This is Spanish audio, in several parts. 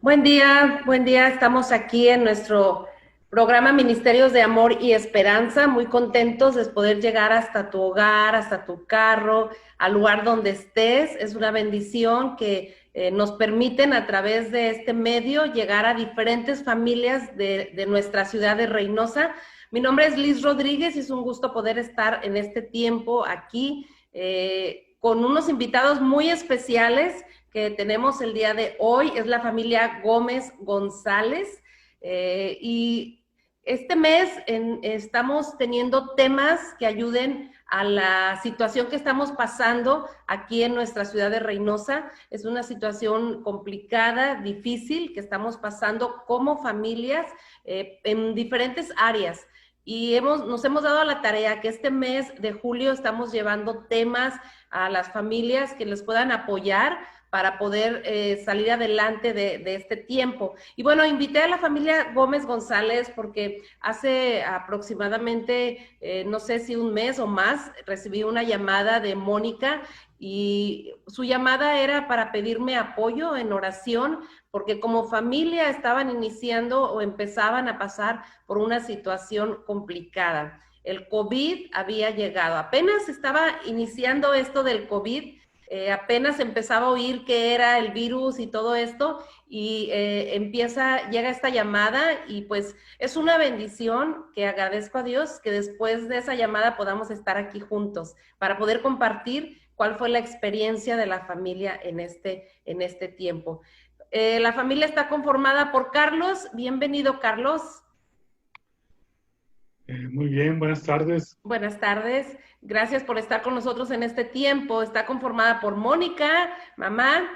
Buen día. Estamos aquí en nuestro programa Ministerios de Amor y Esperanza, muy contentos de poder llegar hasta tu hogar, hasta tu carro, al lugar donde estés. Es una bendición que nos permiten a través de este medio llegar a diferentes familias de nuestra ciudad de Reynosa. Mi nombre es Liz Rodríguez y es un gusto poder estar en este tiempo aquí con unos invitados muy especiales que tenemos el día de hoy. Es la familia Gómez González y este mes estamos teniendo temas que ayuden a la situación que estamos pasando aquí en nuestra ciudad de Reynosa. Es una situación complicada, difícil, que estamos pasando como familias en diferentes áreas. Y nos hemos dado a la tarea que este mes de julio estamos llevando temas a las familias que les puedan apoyar para poder salir adelante de este tiempo. Y bueno, invité a la familia Gómez González porque hace aproximadamente, no sé si un mes o más, recibí una llamada de Mónica y su llamada era para pedirme apoyo en oración porque como familia estaban iniciando o empezaban a pasar por una situación complicada. El COVID había llegado, apenas estaba iniciando esto del COVID, apenas empezaba a oír qué era el virus y todo esto, y llega esta llamada, y pues es una bendición que agradezco a Dios que después de esa llamada podamos estar aquí juntos para poder compartir cuál fue la experiencia de la familia en este tiempo. La familia está conformada por Carlos. Bienvenido, Carlos. Muy bien, buenas tardes. Buenas tardes. Gracias por estar con nosotros en este tiempo. Está conformada por Mónica, mamá.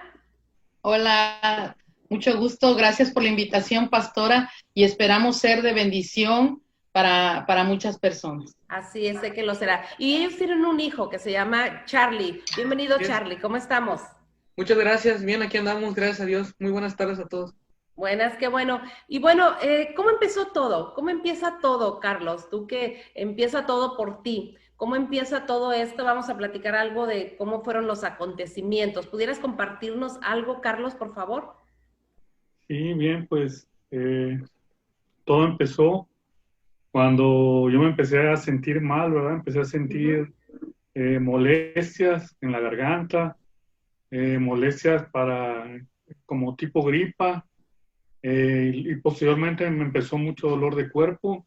Hola, mucho gusto. Gracias por la invitación, pastora, y esperamos ser de bendición para muchas personas. Así es, sé que lo será. Y ellos tienen un hijo que se llama Charlie. Bienvenido, Yes. Charlie. ¿Cómo estamos? Muchas gracias, bien, aquí andamos, gracias a Dios. Muy buenas tardes a todos. Buenas, qué bueno. Y bueno, ¿cómo empezó todo? ¿Cómo empieza todo, Carlos? Tú que empieza todo por ti. ¿Cómo empieza todo esto? Vamos a platicar algo de cómo fueron los acontecimientos. ¿Pudieras compartirnos algo, Carlos, por favor? Sí, bien, pues todo empezó cuando yo me empecé a sentir mal, ¿verdad? Empecé a sentir molestias en la garganta, molestias como tipo gripa, y posteriormente me empezó mucho dolor de cuerpo.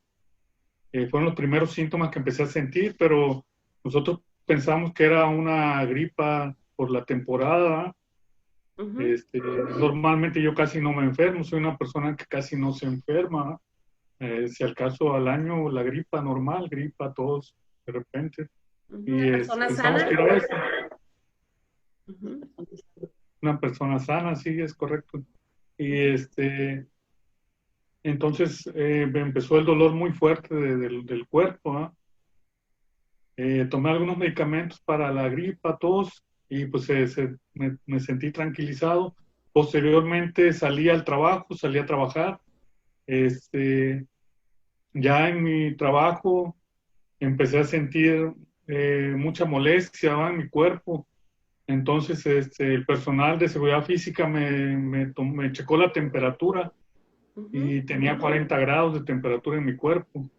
Fueron los primeros síntomas que empecé a sentir, pero nosotros pensamos que era una gripa por la temporada. Normalmente yo casi no me enfermo, soy una persona que casi no se enferma. Si al caso al año la gripa normal, gripa, tos de repente. ¿Una persona Pensamos sana? que era eso. Una persona sana, sí, es correcto. Y entonces me empezó el dolor muy fuerte del cuerpo, ¿no? Tomé algunos medicamentos para la gripa, tos, y pues me sentí tranquilizado. Posteriormente salí al trabajo, salí a trabajar. Ya en mi trabajo empecé a sentir mucha molestia, ¿va? En mi cuerpo. Entonces el personal de seguridad física me checó la temperatura y tenía 40 grados de temperatura en mi cuerpo.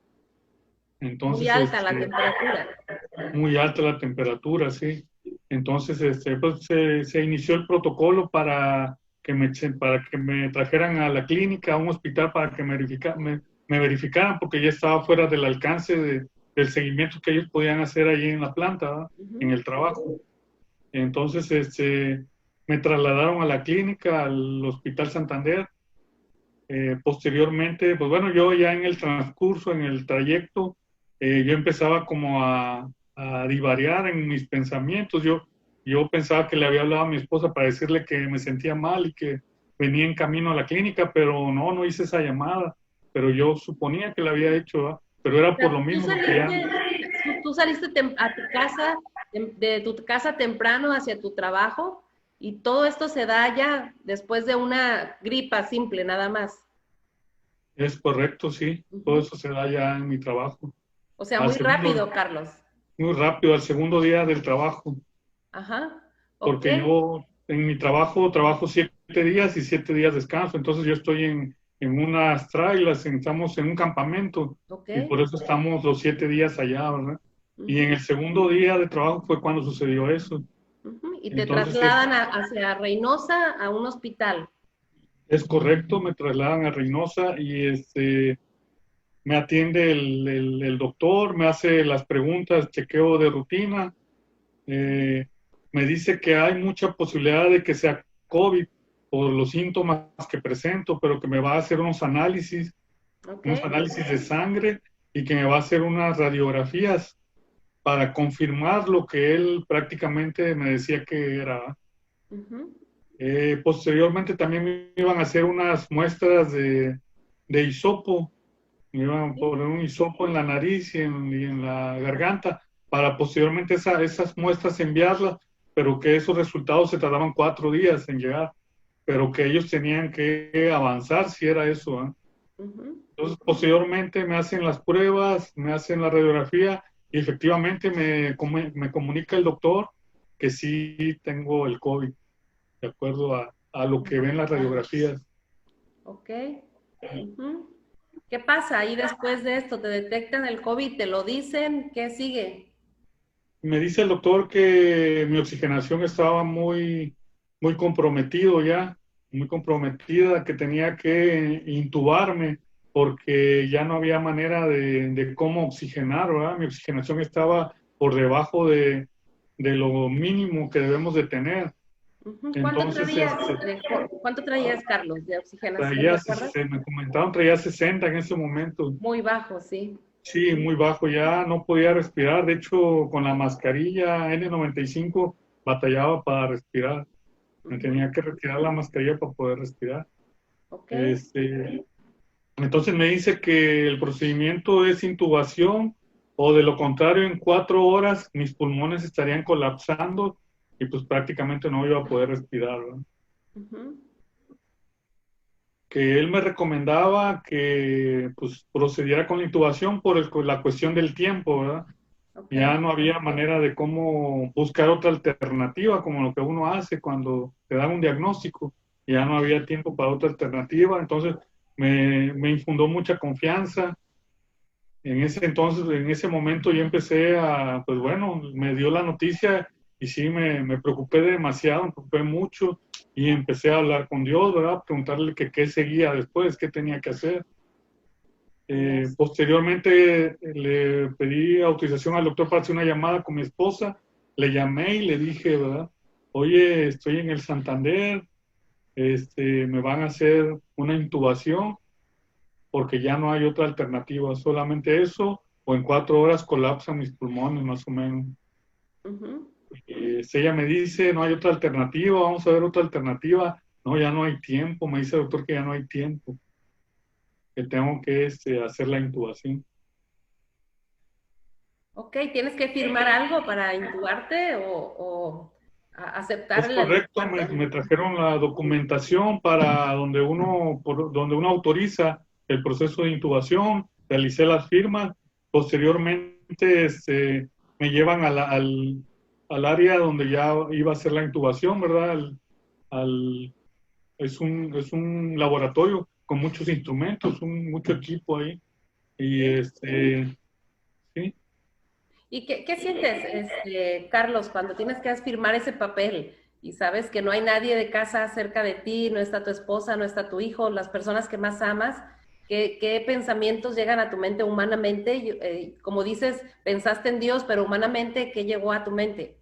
Entonces, muy alta la temperatura. Muy alta la temperatura, sí. Entonces, pues, se inició el protocolo para que me trajeran a la clínica, a un hospital, para que me verificaran, porque ya estaba fuera del alcance del seguimiento que ellos podían hacer allí en la planta, ¿verdad? En el trabajo. Entonces, me trasladaron a la clínica, al Hospital Santander. Posteriormente, pues bueno, yo ya en el transcurso, en el trayecto, yo empezaba como a divariar en mis pensamientos. Yo pensaba que le había hablado a mi esposa para decirle que me sentía mal y que venía en camino a la clínica, pero no hice esa llamada. Pero yo suponía que la había hecho, ¿verdad? Pero era por lo mismo que ya... Tú saliste a tu casa, de tu casa temprano hacia tu trabajo, y todo esto se da ya después de una gripa simple, nada más. Es correcto, sí. Todo eso se da ya en mi trabajo. O sea, muy rápido, Carlos. Muy rápido, al segundo día del trabajo. Ajá. Porque yo en mi trabajo 7 días y 7 días descanso. Entonces yo estoy en unas trailers, estamos en un campamento Ok. y por eso estamos los 7 días allá, ¿verdad? Y en Ujú, el segundo día de trabajo fue cuando sucedió eso. ujú. Y te Entonces trasladan hacia Reynosa a un hospital. es correcto, me trasladan a Reynosa y me atiende el doctor, me hace las preguntas, chequeo de rutina, eh, me dice que hay mucha posibilidad de que sea COVID por los síntomas que presento, pero que me va a hacer Ok. unos análisis de sangre y que me va a hacer unas radiografías para confirmar lo que él prácticamente me decía que era. Ujú. Posteriormente también me iban a hacer unas muestras de hisopo, me iban a poner un hisopo en la nariz y en la garganta para posteriormente esas muestras enviarlas, pero que esos resultados se tardaban 4 días en llegar, pero que ellos tenían que avanzar si era eso, ¿eh? Ujú. Entonces, posteriormente me hacen las pruebas, me hacen la radiografía y efectivamente me comunica el doctor que sí tengo el COVID, de acuerdo a lo que ven las radiografías. Ok. Ujú. ¿Qué pasa ahí después de esto? ¿Te detectan el COVID? ¿Te lo dicen? ¿Qué sigue? Me dice el doctor que mi oxigenación estaba muy comprometido ya, muy comprometida, que tenía que intubarme porque ya no había manera de cómo oxigenar, ¿verdad? Mi oxigenación estaba por debajo de lo mínimo que debemos de tener. Ujú. Entonces, ¿Cuánto traías, Carlos, de oxigenación? traía, ¿Recuerdas? me comentaron, traía 60 en ese momento. Muy bajo, sí. Sí, muy bajo, ya no podía respirar. De hecho, con la mascarilla N95 batallaba para respirar. Me Ujú. tenía que retirar la mascarilla para poder respirar. Ok. Este, entonces me dice que el procedimiento es intubación o de lo contrario, en 4 horas mis pulmones estarían colapsando y pues prácticamente no iba a poder respirar, ¿verdad? Ujú. Que él me recomendaba que pues procediera con la intubación por la cuestión del tiempo, ¿verdad? Ok. Ya no había manera de cómo buscar otra alternativa, como lo que uno hace cuando te dan un diagnóstico. Ya no había tiempo para otra alternativa, entonces me infundó mucha confianza. En ese entonces, en ese momento yo empecé pues bueno, me dio la noticia y sí me preocupé demasiado, me preocupé mucho y empecé a hablar con Dios, ¿verdad? Preguntarle que qué seguía después, qué tenía que hacer. Yes. Posteriormente le pedí autorización al doctor para hacer una llamada con mi esposa. Le llamé y le dije, ¿verdad? Oye, estoy en el Santander, me van a hacer una intubación porque ya no hay otra alternativa, solamente eso, o en 4 horas colapsan mis pulmones, más o menos. Ujú. Ella me dice, no hay otra alternativa, vamos a ver otra alternativa. No, ya no hay tiempo, me dice el doctor que ya no hay tiempo, que tengo que hacer la intubación. Ok, ¿tienes que firmar algo para intubarte o aceptar Es el correcto, intubarte? me trajeron la documentación para donde uno autoriza el proceso de intubación, realicé las firmas, posteriormente me llevan al área donde ya iba a ser la intubación, ¿verdad? Al- es un laboratorio con muchos instrumentos, mucho equipo ahí. Y Sí. sí, ¿Y qué sientes, Carlos, cuando tienes que firmar ese papel y sabes que no hay nadie de casa cerca de ti, no está tu esposa, no está tu hijo, las personas que más amas? ¿Qué pensamientos llegan a tu mente humanamente? Como dices, pensaste en Dios, pero humanamente, ¿qué llegó a tu mente?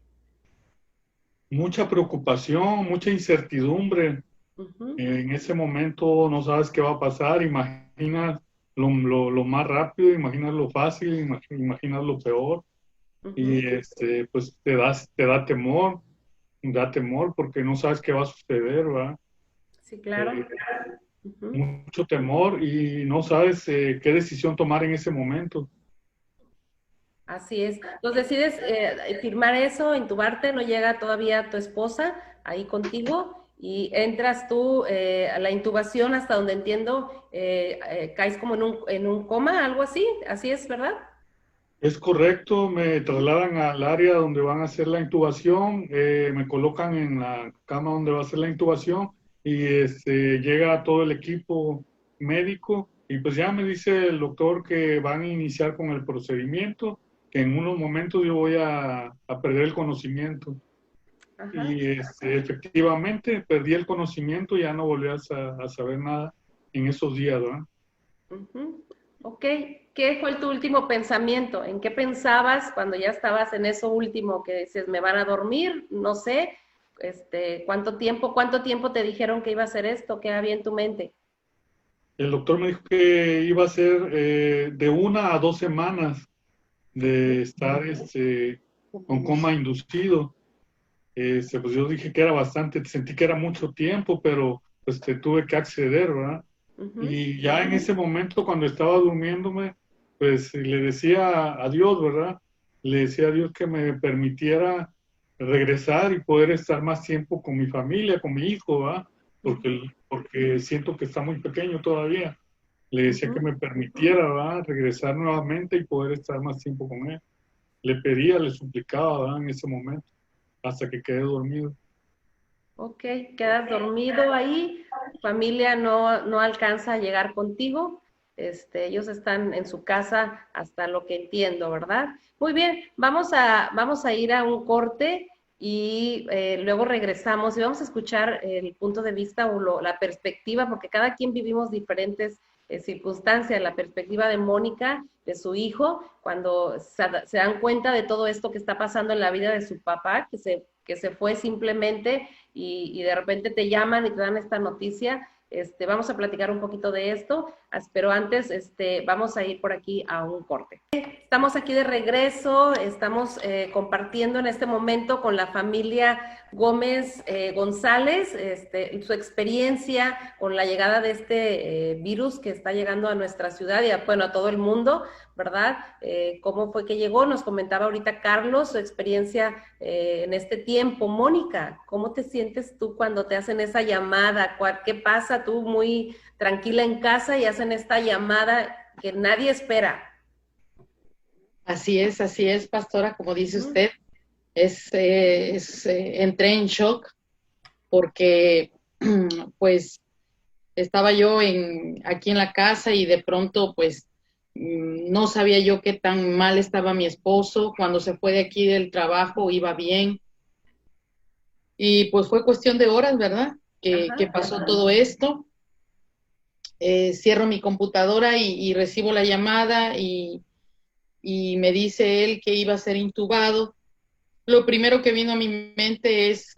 mucha preocupación, mucha incertidumbre. Ujú, En ese momento no sabes qué va a pasar, imaginas lo más rápido, imaginas lo fácil, imaginas lo peor y ujú. pues te da temor porque no sabes qué va a suceder, ¿verdad? Sí, claro. Eh, Ujú. mucho temor y no sabes qué decisión tomar en ese momento. Así es. Entonces decides firmar eso, intubarte, no llega todavía tu esposa ahí contigo y entras tú a la intubación hasta donde entiendo, caes como en un coma, algo así, así es, ¿verdad? Es correcto, me trasladan al área donde van a hacer la intubación, me colocan en la cama donde va a ser la intubación y llega todo el equipo médico y pues ya me dice el doctor que van a iniciar con el procedimiento, que en unos momentos yo voy a perder el conocimiento. Ajá. Y efectivamente perdí el conocimiento y ya no volví a saber nada en esos días, ¿verdad? Ujú. Ok, ¿qué fue tu último pensamiento? ¿En qué pensabas cuando ya estabas en eso último que dices, me van a dormir? No sé, ¿cuánto tiempo te dijeron que iba a hacer esto? ¿Qué había en tu mente? El doctor me dijo que iba a ser de 1 a 2 semanas de estar con coma inducido. Pues yo dije que era bastante, sentí que era mucho tiempo, pero pues tuve que acceder, ¿verdad? Ujú. Y ya en ese momento, cuando estaba durmiéndome, pues le decía a Dios, ¿verdad? Le decía a Dios que me permitiera regresar y poder estar más tiempo con mi familia, con mi hijo, ¿verdad? Porque siento que está muy pequeño todavía. Le decía que Ujú. me permitiera, ¿verdad? Regresar nuevamente y poder estar más tiempo con él. Le pedía, le suplicaba, ¿verdad? En ese momento, hasta que quedé dormido. Ok, quedas dormido ahí, tu familia no alcanza a llegar contigo, ellos están en su casa hasta lo que entiendo, ¿verdad? Muy bien, vamos a ir a un corte y luego regresamos y vamos a escuchar el punto de vista o la perspectiva, porque cada quien vivimos diferentes circunstancias, la perspectiva de Mónica, de su hijo, cuando se dan cuenta de todo esto que está pasando en la vida de su papá, que se fue simplemente y de repente te llaman y te dan esta noticia. Vamos a platicar un poquito de esto, pero antes vamos a ir por aquí a un corte. Estamos aquí de regreso, estamos compartiendo en este momento con la familia Gómez González, su experiencia con la llegada de este virus que está llegando a nuestra ciudad y bueno, a todo el mundo, ¿verdad? ¿Cómo fue que llegó? Nos comentaba ahorita Carlos su experiencia en este tiempo. Mónica, ¿cómo te sientes tú cuando te hacen esa llamada? ¿Qué pasa? Tú muy tranquila en casa y hacen esta llamada que nadie espera. Así es, pastora, como dice Uh-huh. usted, entré en shock porque pues estaba yo aquí en la casa y de pronto pues no sabía yo qué tan mal estaba mi esposo. Cuando se fue de aquí del trabajo iba bien y pues fue cuestión de horas, ¿verdad? Que Ajá. pasó todo esto. Cierro mi computadora y recibo la llamada y me dice él que iba a ser intubado. Lo primero que vino a mi mente es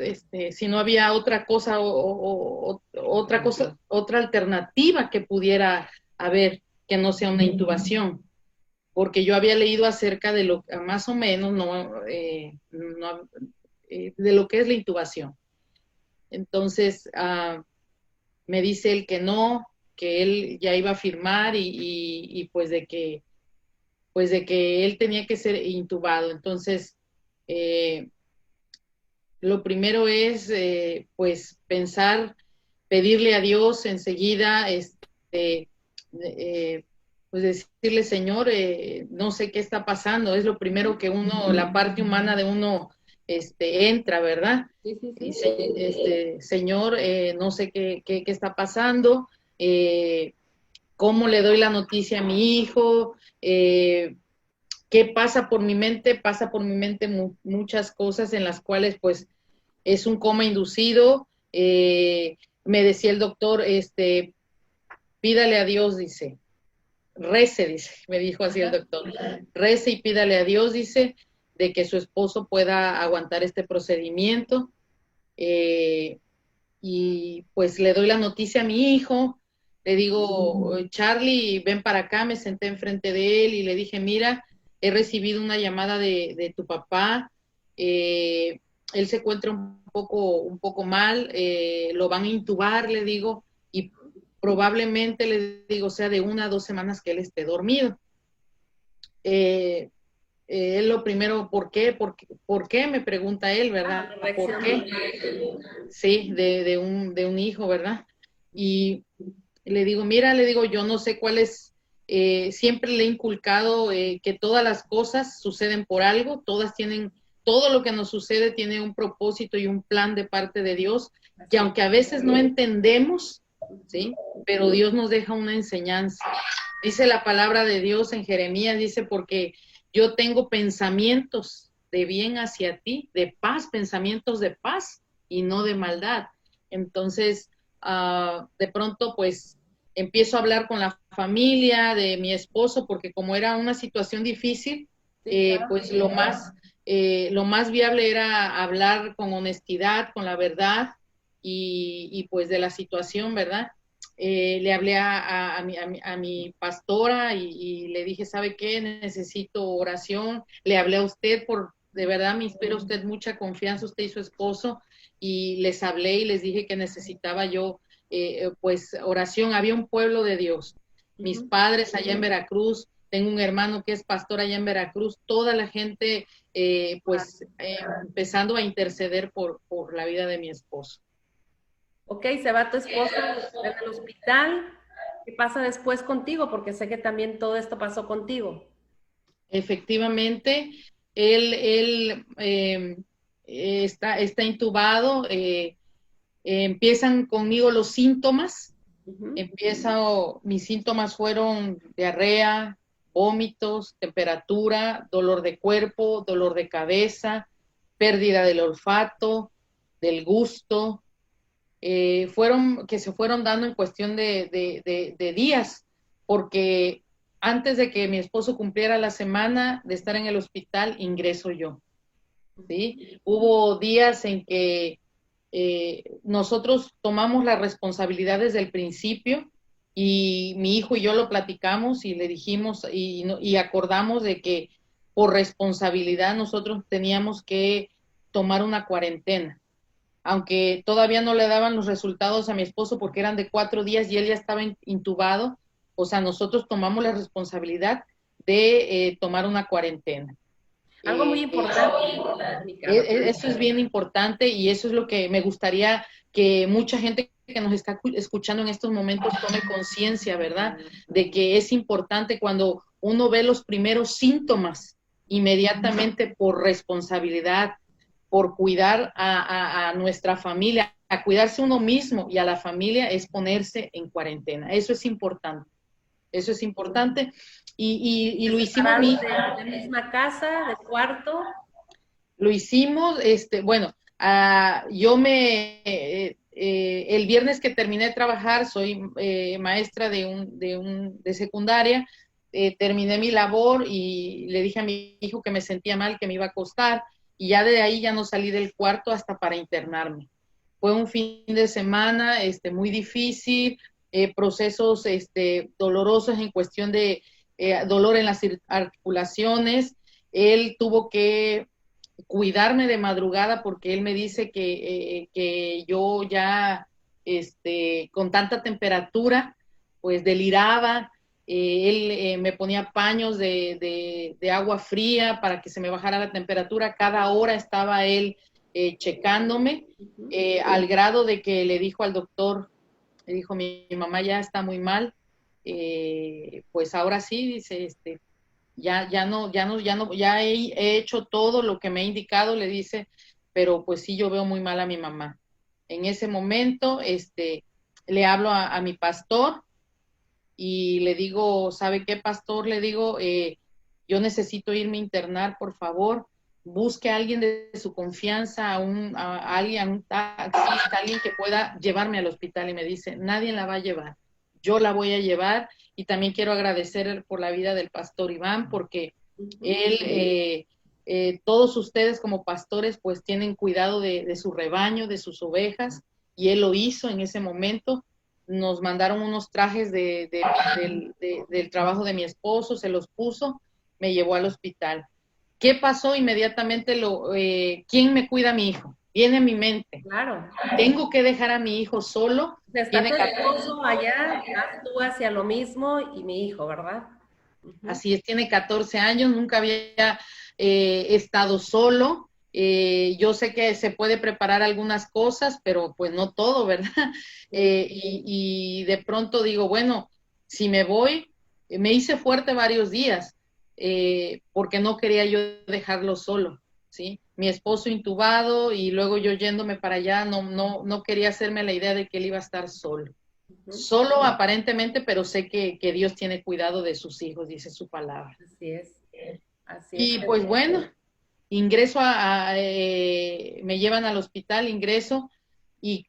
si no había otra cosa otra cosa, otra alternativa que pudiera haber que no sea una intubación, porque yo había leído acerca de lo más o menos de lo que es la intubación. Entonces me dice él que no, que él ya iba a firmar y pues de que él tenía que ser intubado. Entonces lo primero es, pues, pensar, pedirle a Dios enseguida, pues decirle, Señor, no sé qué está pasando. Es lo primero que uno, la parte humana de uno, entra, ¿verdad? Sí, sí, sí. Dice, Señor, no sé qué está pasando, cómo le doy la noticia a mi hijo, qué pasa por mi mente muchas cosas en las cuales, pues, es un coma inducido. Me decía el doctor, pídale a Dios, dice, rece, dice, me dijo así el Ajá. doctor, rece y pídale a Dios, dice, de que su esposo pueda aguantar este procedimiento. Eh, y pues le doy la noticia a mi hijo, le digo, Charlie, ven para acá, me senté enfrente de él y le dije, mira, he recibido una llamada de tu papá, él se encuentra un poco mal, lo van a intubar, le digo, y probablemente, le digo, sea de 1 a 2 semanas que él esté dormido. Eh, él lo primero, ¿por qué? ¿Por qué? Me pregunta él, ¿verdad? ¿Por qué? Sí, de un hijo, ¿verdad? Y le digo, mira, le digo, yo no sé cuál es, siempre le he inculcado que todas las cosas suceden por algo, todas tienen todo lo que nos sucede tiene un propósito y un plan de parte de Dios, que aunque a veces no entendemos, ¿sí? Pero Dios nos deja una enseñanza. Dice la palabra de Dios en Jeremías, dice, porque yo tengo pensamientos de bien hacia ti, de paz, pensamientos de paz y no de maldad. Entonces, de pronto, pues, empiezo a hablar con la familia de mi esposo, porque como era una situación difícil, pues lo más viable era hablar con honestidad, con la verdad y pues de la situación, ¿verdad? Le hablé a mi pastora y le dije, ¿sabe qué? Necesito oración. Le hablé a usted de verdad me inspira usted mucha confianza, usted y su esposo, y les hablé y les dije que necesitaba yo, pues, oración. Había un pueblo de Dios. Mis padres allá en Veracruz, tengo un hermano que es pastor allá en Veracruz, toda la gente, empezando a interceder por la vida de mi esposo. Ok, se va tu esposo del hospital. ¿Qué pasa después contigo? Porque sé que también todo esto pasó contigo. Efectivamente, él está intubado, empiezan conmigo los síntomas, mis síntomas fueron diarrea, vómitos, temperatura, dolor de cuerpo, dolor de cabeza, pérdida del olfato, del gusto, que se fueron dando en cuestión de días, porque antes de que mi esposo cumpliera la semana de estar en el hospital, ingreso yo, ¿sí? Hubo días en que nosotros tomamos la responsabilidad desde el principio y mi hijo y yo lo platicamos y le dijimos y acordamos de que por responsabilidad nosotros teníamos que tomar una cuarentena, aunque todavía no le daban los resultados a mi esposo porque eran de 4 días y él ya estaba intubado. O sea, nosotros tomamos la responsabilidad de tomar una cuarentena. Algo muy importante. Eso es bien importante y eso es lo que me gustaría que mucha gente que nos está escuchando en estos momentos tome conciencia, ¿verdad? De que es importante cuando uno ve los primeros síntomas, inmediatamente por responsabilidad, por cuidar a nuestra familia, a cuidarse uno mismo y a la familia, es ponerse en cuarentena. Eso es importante. Eso es importante. Y lo hicimos de la misma casa, de cuarto. Lo hicimos, bueno, el viernes que terminé de trabajar, soy maestra de secundaria, terminé mi labor y le dije a mi hijo que me sentía mal, que me iba a acostar, y ya de ahí ya no salí del cuarto hasta para internarme. Fue un fin de semana muy difícil, procesos dolorosos en cuestión de dolor en las articulaciones. Él tuvo que cuidarme de madrugada porque él me dice que yo ya con tanta temperatura pues deliraba. Él me ponía paños de agua fría para que se me bajara la temperatura. Cada hora estaba él checándome, al grado de que le dijo al doctor, le dijo, mi mamá ya está muy mal, pues ahora sí, dice, ya he hecho todo lo que me ha indicado, le dice, pero pues sí, yo veo muy mal a mi mamá. En ese momento, le hablo a mi pastor y le digo, ¿sabe qué, pastor? Le digo, yo necesito irme a internar, por favor, busque a alguien de su confianza, a un taxista, alguien que pueda llevarme al hospital. Y me dice, nadie la va a llevar, yo la voy a llevar. Y también quiero agradecer por la vida del pastor Iván, porque él, todos ustedes como pastores, pues tienen cuidado de su rebaño, de sus ovejas, y él lo hizo en ese momento. Nos mandaron unos trajes del trabajo de mi esposo, se los puso, me llevó al hospital. ¿Qué pasó? Inmediatamente ¿quién me cuida a mi hijo? Viene a mi mente. Claro. Tengo que dejar a mi hijo solo. Está tu esposo allá, tú hacia lo mismo y mi hijo, ¿verdad? Así es, tiene 14 años, nunca había estado solo. Yo sé que se puede preparar algunas cosas, pero pues no todo, ¿verdad? Y de pronto digo, bueno, si me voy, me hice fuerte varios días, porque no quería yo dejarlo solo. ¿sí? Mi esposo intubado y luego yo yéndome para allá, no quería hacerme la idea de que él iba a estar solo. Solo aparentemente, pero sé que Dios tiene cuidado de sus hijos, dice su palabra. Así es. Así Y es. pues bueno, ingreso me llevan al hospital, ingreso, y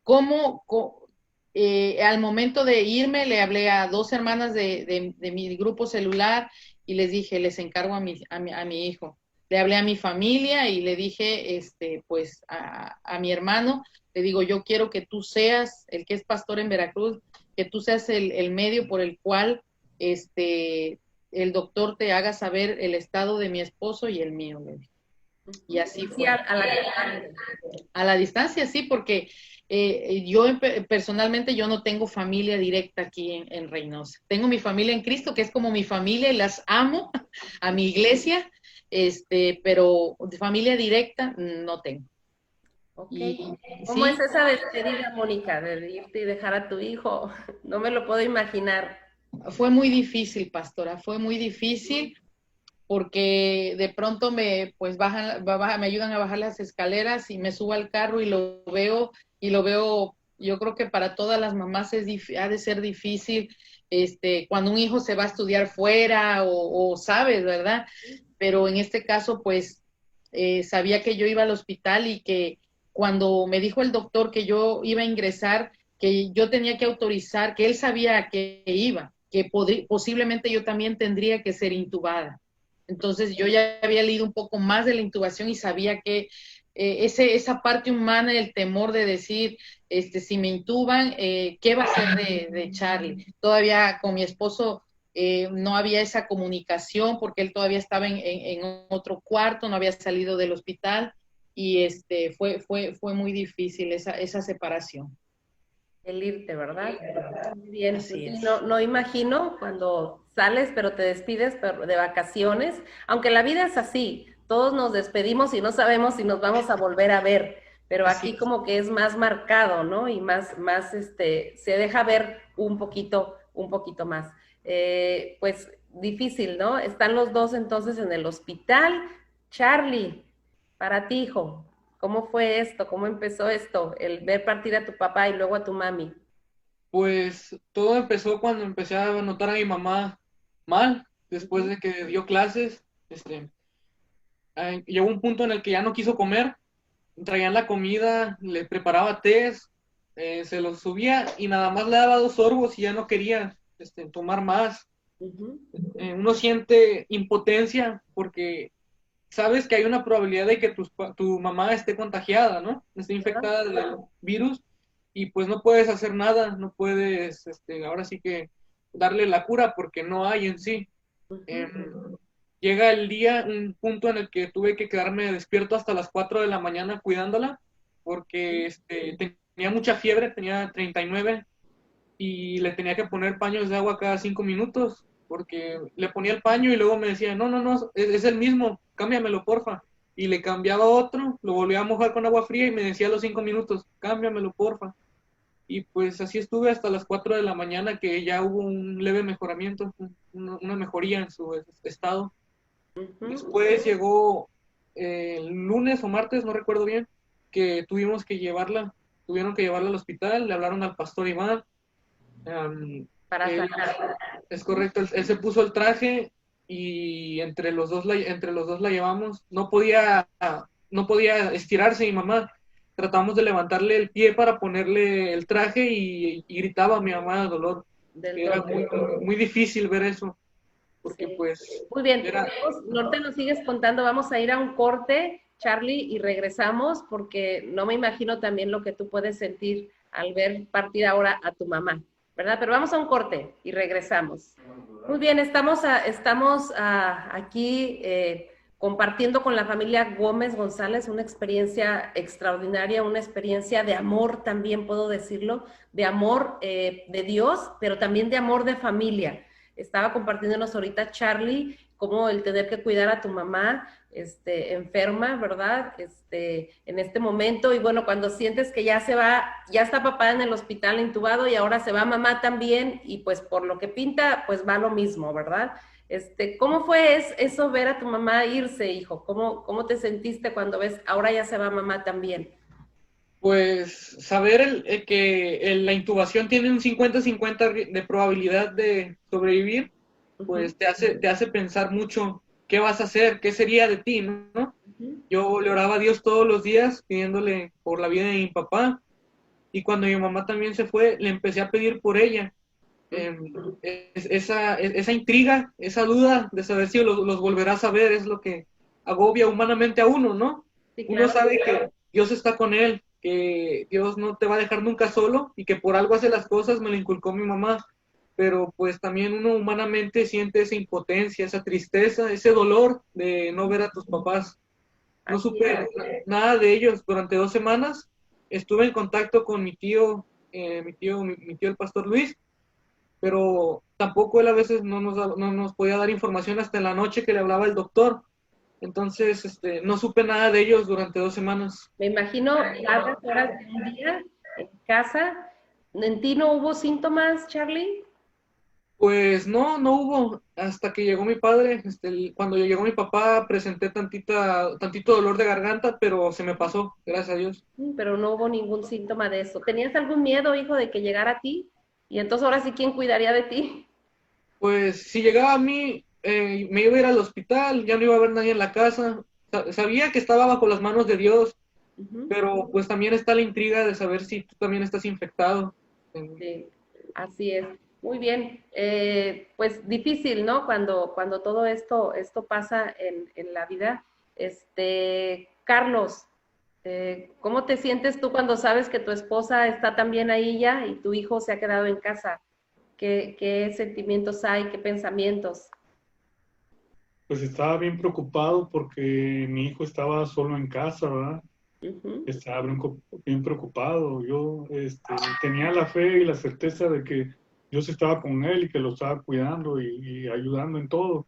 al momento de irme le hablé a 2 hermanas de mi grupo celular y les dije, les encargo a mi hijo. Le hablé a mi familia y le dije, pues a mi hermano, le digo, yo quiero que tú seas, el que es pastor en Veracruz, que tú seas el medio por el cual el doctor te haga saber el estado de mi esposo y el mío, le dije. Y así fue. Sí, A la distancia, sí, porque yo personalmente yo no tengo familia directa aquí en Reynosa. Tengo mi familia en Cristo, que es como mi familia y las amo, a mi iglesia, pero de familia directa no tengo. Okay. Y, ¿Cómo sí, es esa despedida, Mónica, de irte y dejar a tu hijo? No me lo puedo imaginar. fue muy difícil, pastora, fue muy difícil porque de pronto me ayudan a bajar las escaleras y me subo al carro y lo veo, yo creo que para todas las mamás ha de ser difícil, cuando un hijo se va a estudiar fuera o sabes, ¿verdad? Pero en este caso, pues, sabía que yo iba al hospital y que cuando me dijo el doctor que yo iba a ingresar, que yo tenía que autorizar, que él sabía que iba, que posiblemente yo también tendría que ser intubada. Entonces yo ya había leído un poco más de la intubación y sabía que esa parte humana, el temor de decir, si me intuban, ¿qué va a ser de Charlie? Todavía con mi esposo no había esa comunicación porque él todavía estaba en otro cuarto, no había salido del hospital y fue muy difícil esa separación. El irte, ¿verdad? Muy bien, pues Así sí, es. no imagino cuando sales, pero te despides de vacaciones, aunque la vida es así, todos nos despedimos y no sabemos si nos vamos a volver a ver, pero Así aquí es. como que es más marcado, ¿no? Y más, se deja ver un poquito más. Pues difícil, ¿no? Están los dos entonces en el hospital. Charlie, para ti, hijo, ¿cómo fue esto? ¿Cómo empezó esto? El ver partir a tu papá y luego a tu mami. Pues todo empezó cuando empecé a notar a mi mamá mal, después de que dio clases. Llegó un punto en el que ya no quiso comer, traían la comida, le preparaba tés, se los subía y nada más le daba 2 sorbos y ya no quería tomar más. Ujú. Uno siente impotencia porque sabes que hay una probabilidad de que tu mamá esté contagiada, ¿no? Esté infectada del virus y pues no puedes hacer nada, no puedes, ahora sí que darle la cura porque no hay en sí. Llega el día, un punto en el que tuve que quedarme despierto hasta las 4 de la mañana cuidándola porque tenía mucha fiebre, tenía 39 y le tenía que poner paños de agua cada 5 minutos porque le ponía el paño y luego me decía, no, es el mismo, cámbiamelo, porfa. Y le cambiaba otro, lo volvía a mojar con agua fría y me decía a los 5 minutos, cámbiamelo, porfa. Y pues así estuve hasta las 4 de la mañana que ya hubo un leve mejoramiento, una mejoría en su estado. Después llegó el lunes o martes, no recuerdo bien, que tuvieron que llevarla al hospital, le hablaron al pastor Iván. Para Él, sacar. es correcto, él se puso el traje y entre los dos la llevamos. No podía estirarse mi mamá. Tratamos de levantarle el pie para ponerle el traje y gritaba a mi mamá de dolor. Era muy, muy difícil ver eso, porque Sí. pues... Muy bien, Era... Norte nos sigues contando, vamos a ir a un corte, Charlie, y regresamos porque no me imagino también lo que tú puedes sentir al ver partir ahora a tu mamá, ¿verdad? Pero vamos a un corte y regresamos. Muy bien, estamos aquí compartiendo con la familia Gómez González una experiencia extraordinaria, una experiencia de amor también, puedo decirlo, de amor de Dios, pero también de amor de familia. Estaba compartiéndonos ahorita Charlie cómo el tener que cuidar a tu mamá, enferma, ¿verdad? En este momento, y bueno, cuando sientes que ya se va, ya está papá en el hospital intubado y ahora se va mamá también, y pues por lo que pinta, pues va lo mismo, ¿verdad? ¿Cómo fue eso ver a tu mamá irse, hijo? ¿Cómo te sentiste cuando ves, ahora ya se va mamá también? Pues saber que la intubación tiene un 50-50 de probabilidad de sobrevivir, pues te hace pensar mucho qué vas a hacer, qué sería de ti, ¿no? Yo le oraba a Dios todos los días pidiéndole por la vida de mi papá, y cuando mi mamá también se fue, le empecé a pedir por ella. Esa intriga, esa duda de saber si los volverás a ver es lo que agobia humanamente a uno, ¿no? Sí, Uno claro. sabe que Dios está con él, que Dios no te va a dejar nunca solo y que por algo hace las cosas, me lo inculcó mi mamá. Pero pues también uno humanamente siente esa impotencia, esa tristeza, ese dolor de no ver a tus papás. No supe nada de ellos durante 2 semanas. Estuve en contacto con mi tío el pastor Luis, pero tampoco él a veces no nos podía dar información hasta en la noche que le hablaba el doctor. Entonces, no supe nada de ellos durante 2 semanas. Me imagino largas horas de un día en casa. ¿En ti no hubo síntomas, Charlie? Pues no hubo hasta que llegó mi padre. Cuando llegó mi papá presenté tantito dolor de garganta, pero se me pasó, gracias a Dios. Pero no hubo ningún síntoma de eso. ¿Tenías algún miedo, hijo, de que llegara a ti? Y entonces ahora sí, ¿quién cuidaría de ti? Pues si llegaba a mí, me iba a ir al hospital, ya no iba a haber nadie en la casa. Sabía que estaba bajo las manos de Dios, pero pues también está la intriga de saber si tú también estás infectado. Sí, así es. Muy bien. Pues difícil, ¿no? Cuando todo esto pasa en la vida. Carlos, ¿cómo te sientes tú cuando sabes que tu esposa está también ahí ya y tu hijo se ha quedado en casa? ¿Qué sentimientos hay? ¿Qué pensamientos? Pues estaba bien preocupado porque mi hijo estaba solo en casa, ¿verdad? Estaba bien preocupado. Yo tenía la fe y la certeza de que Dios estaba con él y que lo estaba cuidando y ayudando en todo.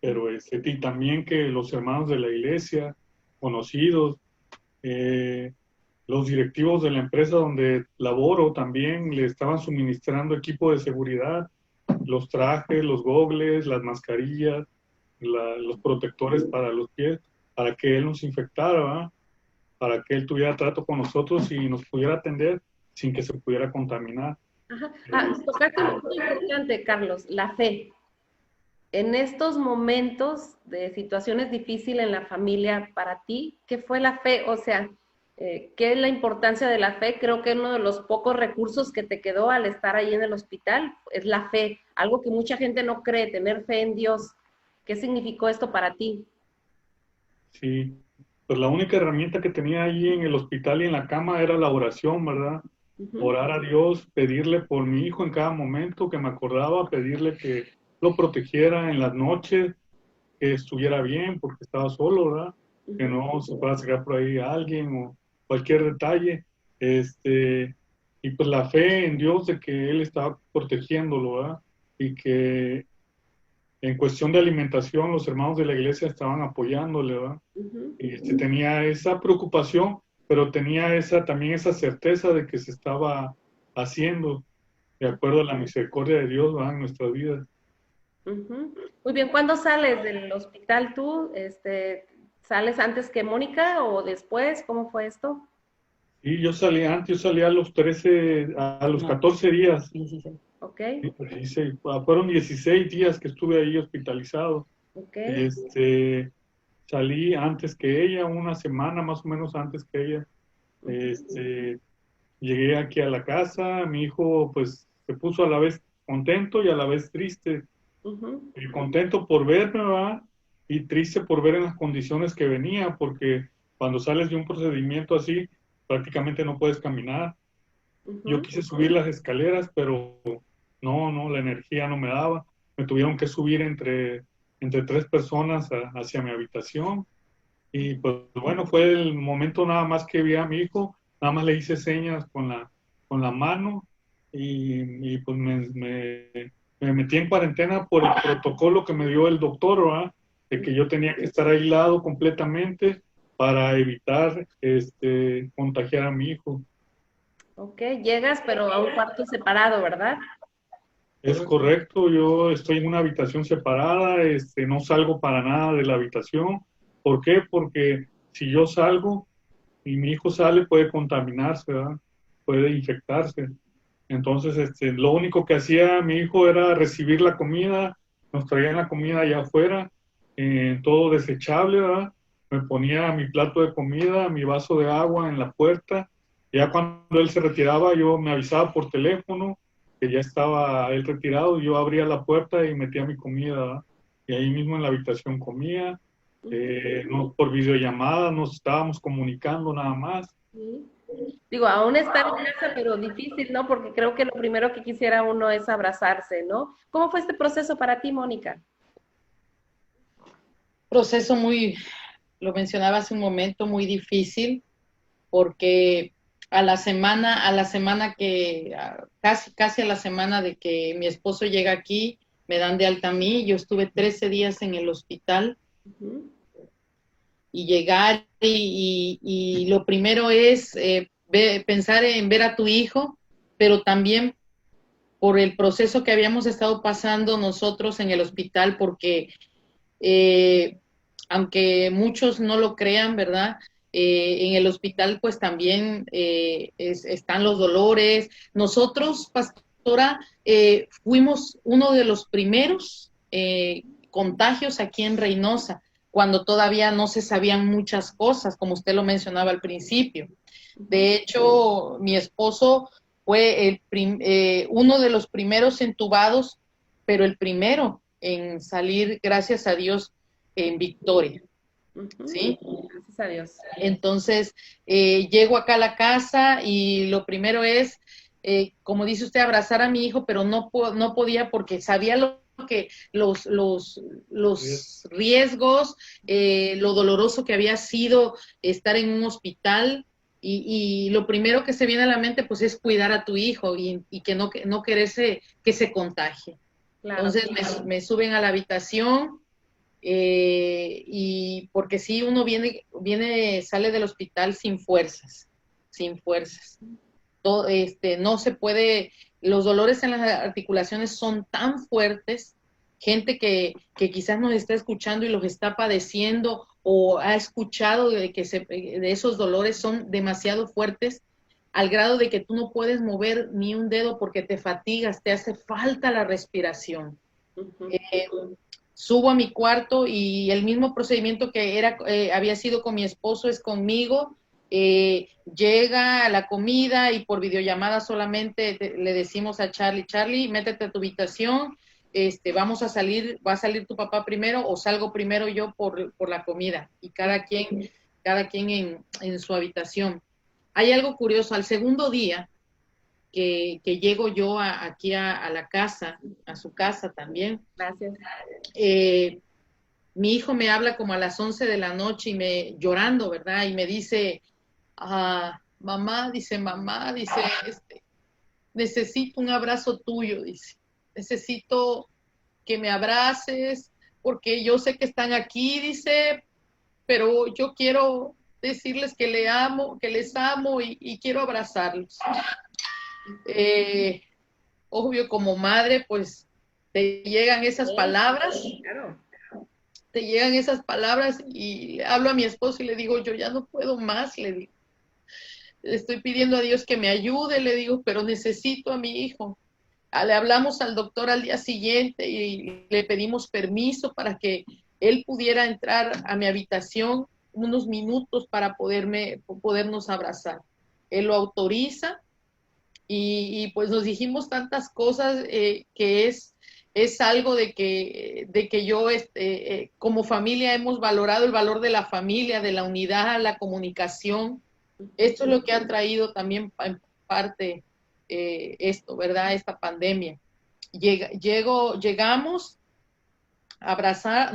Pero y también que los hermanos de la iglesia, conocidos, eh, los directivos de la empresa donde laboro también le estaban suministrando equipo de seguridad, los trajes, los gogles, las mascarillas, los protectores para los pies, para que él nos infectara, ¿verdad? Para que él tuviera trato con nosotros y nos pudiera atender sin que se pudiera contaminar. Ajá. Tocaste un punto importante, Carlos, la fe. En estos momentos de situaciones difíciles en la familia, para ti, ¿qué fue la fe? O sea, ¿qué es la importancia de la fe? Creo que uno de los pocos recursos que te quedó al estar ahí en el hospital es la fe, algo que mucha gente no cree, tener fe en Dios. ¿Qué significó esto para ti? Sí, pues la única herramienta que tenía ahí en el hospital y en la cama era la oración, ¿verdad? Orar a Dios, pedirle por mi hijo en cada momento que me acordaba, pedirle que lo protegiera en las noches, que estuviera bien porque estaba solo, ¿verdad? Que no se pueda sacar por ahí a alguien o cualquier detalle. Y pues la fe en Dios de que Él estaba protegiéndolo, ¿verdad? Y que en cuestión de alimentación los hermanos de la iglesia estaban apoyándole, ¿verdad? Y tenía esa preocupación, pero tenía también esa certeza de que se estaba haciendo de acuerdo a la misericordia de Dios, ¿verdad? En nuestras vidas. Muy bien, ¿cuándo sales del hospital tú? ¿Sales antes que Mónica o después? ¿Cómo fue esto? Sí, yo salí antes, yo salí a los 14 días. Ok, Fueron 16 días que estuve ahí hospitalizado. ok. Salí antes que ella, una semana más o menos antes que ella. Llegué aquí a la casa, mi hijo pues se puso a la vez contento y a la vez triste. Contento por verme, ¿verdad? Y triste por ver en las condiciones que venía, porque cuando sales de un procedimiento así, prácticamente no puedes caminar. Yo quise subir las escaleras, pero no, la energía no me daba. Me tuvieron que subir entre 3 personas hacia mi habitación. Y pues bueno, fue el momento nada más que vi a mi hijo, nada más le hice señas con la mano y pues me me metí en cuarentena por el protocolo que me dio el doctor, ¿verdad? De que yo tenía que estar aislado completamente para evitar contagiar a mi hijo. Ok, llegas, pero a un cuarto separado, ¿verdad? Es correcto, yo estoy en una habitación separada, no salgo para nada de la habitación. ¿Por qué? Porque si yo salgo y mi hijo sale, puede contaminarse, ¿verdad? Puede infectarse. Entonces, lo único que hacía mi hijo era recibir la comida, nos traían la comida allá afuera, todo desechable, ¿verdad? Me ponía mi plato de comida, mi vaso de agua en la puerta. Ya cuando él se retiraba, yo me avisaba por teléfono que ya estaba él retirado, yo abría la puerta y metía mi comida, ¿verdad? Y ahí mismo en la habitación comía, no por videollamada, nos estábamos comunicando nada más. Sí. Digo, aún estar en casa, pero difícil, ¿no? Porque creo que lo primero que quisiera uno es abrazarse, ¿no? ¿Cómo fue este proceso para ti, Mónica? Proceso muy, lo mencionaba hace un momento, muy difícil, porque casi a la semana de que mi esposo llega aquí, me dan de alta a mí, yo estuve 13 días en el hospital. Uh-huh. Y llegar y lo primero es pensar en ver a tu hijo, pero también por el proceso que habíamos estado pasando nosotros en el hospital, porque aunque muchos no lo crean, ¿verdad? En el hospital pues también están los dolores. Nosotros, pastora, fuimos uno de los primeros contagios aquí en Reynosa, cuando todavía no se sabían muchas cosas, como usted lo mencionaba al principio. De hecho, mi esposo fue uno de los primeros entubados, pero el primero en salir, gracias a Dios, en victoria. ¿Sí? Gracias a Dios. Entonces, llego acá a la casa y lo primero es, como dice usted, abrazar a mi hijo, pero no podía porque sabía los riesgos, lo doloroso que había sido estar en un hospital. Y lo primero que se viene a la mente pues es cuidar a tu hijo y que no quererse que se contagie. Claro. Entonces me suben a la habitación y porque sí, uno sale del hospital sin fuerzas. Todo, no se puede, los dolores en las articulaciones son tan fuertes, gente que quizás nos está escuchando y los está padeciendo o ha escuchado de esos dolores son demasiado fuertes al grado de que tú no puedes mover ni un dedo porque te fatigas, te hace falta la respiración. Uh-huh. Subo a mi cuarto y el mismo procedimiento que había sido con mi esposo es conmigo. Llega la comida y por videollamada solamente le decimos a Charlie, métete a tu habitación, vamos a salir, va a salir tu papá primero o salgo primero yo por la comida y cada quien en su habitación. Hay algo curioso, al segundo día que llego yo aquí a la casa, a su casa también. Gracias. Mi hijo me habla como a las 11 de la noche y llorando, ¿verdad? Y me dice, mamá, necesito un abrazo tuyo, dice, necesito que me abraces, porque yo sé que están aquí, dice, pero yo quiero decirles que les amo y quiero abrazarlos. Obvio, como madre, pues te llegan esas palabras. Claro. Te llegan esas palabras y hablo a mi esposo y le digo, yo ya no puedo más, le digo. Le estoy pidiendo a Dios que me ayude, le digo, pero necesito a mi hijo. Le hablamos al doctor al día siguiente y le pedimos permiso para que él pudiera entrar a mi habitación unos minutos para podernos abrazar. Él lo autoriza y pues nos dijimos tantas cosas que es algo de que yo como familia hemos valorado el valor de la familia, de la unidad, la comunicación. Esto es lo que ha traído también en parte esto, ¿verdad? Esta pandemia. Llegamos a abrazar,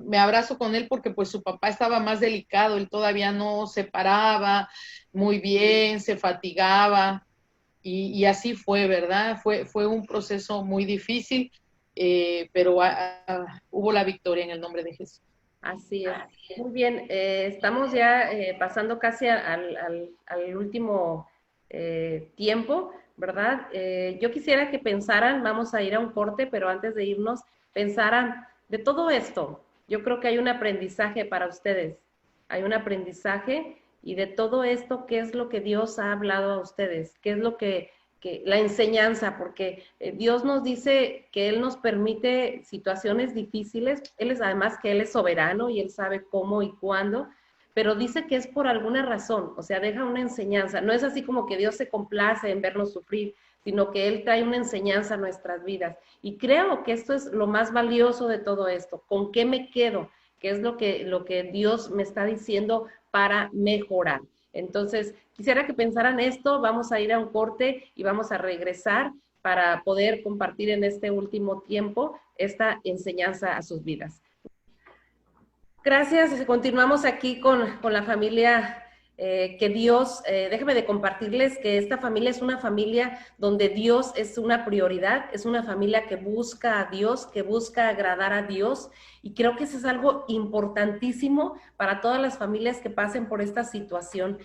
me abrazo con él porque pues su papá estaba más delicado, él todavía no se paraba muy bien, se fatigaba y así fue, ¿verdad? Fue un proceso muy difícil, pero hubo la victoria en el nombre de Jesús. Así es. Muy bien, estamos ya pasando casi al último tiempo, ¿verdad? Yo quisiera que pensaran, vamos a ir a un corte, pero antes de irnos, pensaran de todo esto. Yo creo que hay un aprendizaje para ustedes. Hay un aprendizaje y de todo esto, ¿qué es lo que Dios ha hablado a ustedes? ¿Qué es lo que la enseñanza? Porque Dios nos dice que Él nos permite situaciones difíciles. Él es además que Él es soberano y Él sabe cómo y cuándo, pero dice que es por alguna razón, o sea, deja una enseñanza. No es así como que Dios se complace en vernos sufrir, sino que Él trae una enseñanza a nuestras vidas. Y creo que esto es lo más valioso de todo esto. ¿Con qué me quedo? ¿Qué es lo que Dios me está diciendo para mejorar? Entonces, quisiera que pensaran esto. Vamos a ir a un corte y vamos a regresar para poder compartir en este último tiempo esta enseñanza a sus vidas. Gracias. Continuamos aquí con la familia que Dios, déjeme de compartirles que esta familia es una familia donde Dios es una prioridad, es una familia que busca a Dios, que busca agradar a Dios, y creo que eso es algo importantísimo para todas las familias que pasen por esta situación.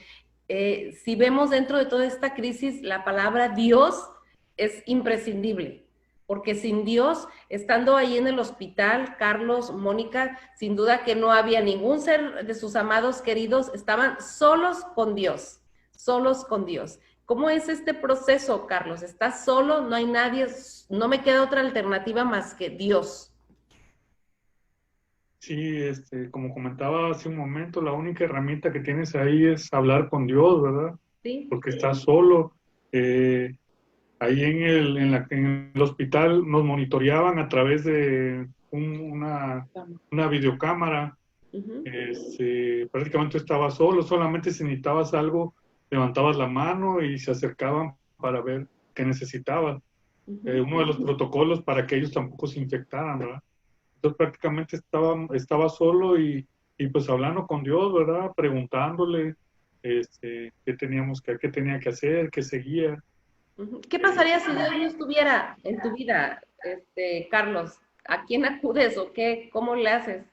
Si vemos dentro de toda esta crisis, la palabra Dios es imprescindible. Porque sin Dios, estando ahí en el hospital, Carlos, Mónica, sin duda que no había ningún ser de sus amados queridos, estaban solos con Dios, solos con Dios. ¿Cómo es este proceso, Carlos? ¿Estás solo? ¿No hay nadie? No me queda otra alternativa más que Dios. Sí, como comentaba hace un momento, la única herramienta que tienes ahí es hablar con Dios, ¿verdad? Sí. Porque estás solo. Ahí en el hospital nos monitoreaban a través de una videocámara. Uh-huh. Prácticamente estaba solo, solamente si necesitabas algo, levantabas la mano y se acercaban para ver qué necesitabas. Uh-huh. Uno de los protocolos para que ellos tampoco se infectaran, ¿verdad? Entonces prácticamente estaba solo y pues hablando con Dios, ¿verdad? Preguntándole qué tenía que hacer, qué seguía. ¿Qué pasaría si Dios no estuviera en tu vida, Carlos? ¿A quién acudes o qué? ¿Cómo le haces?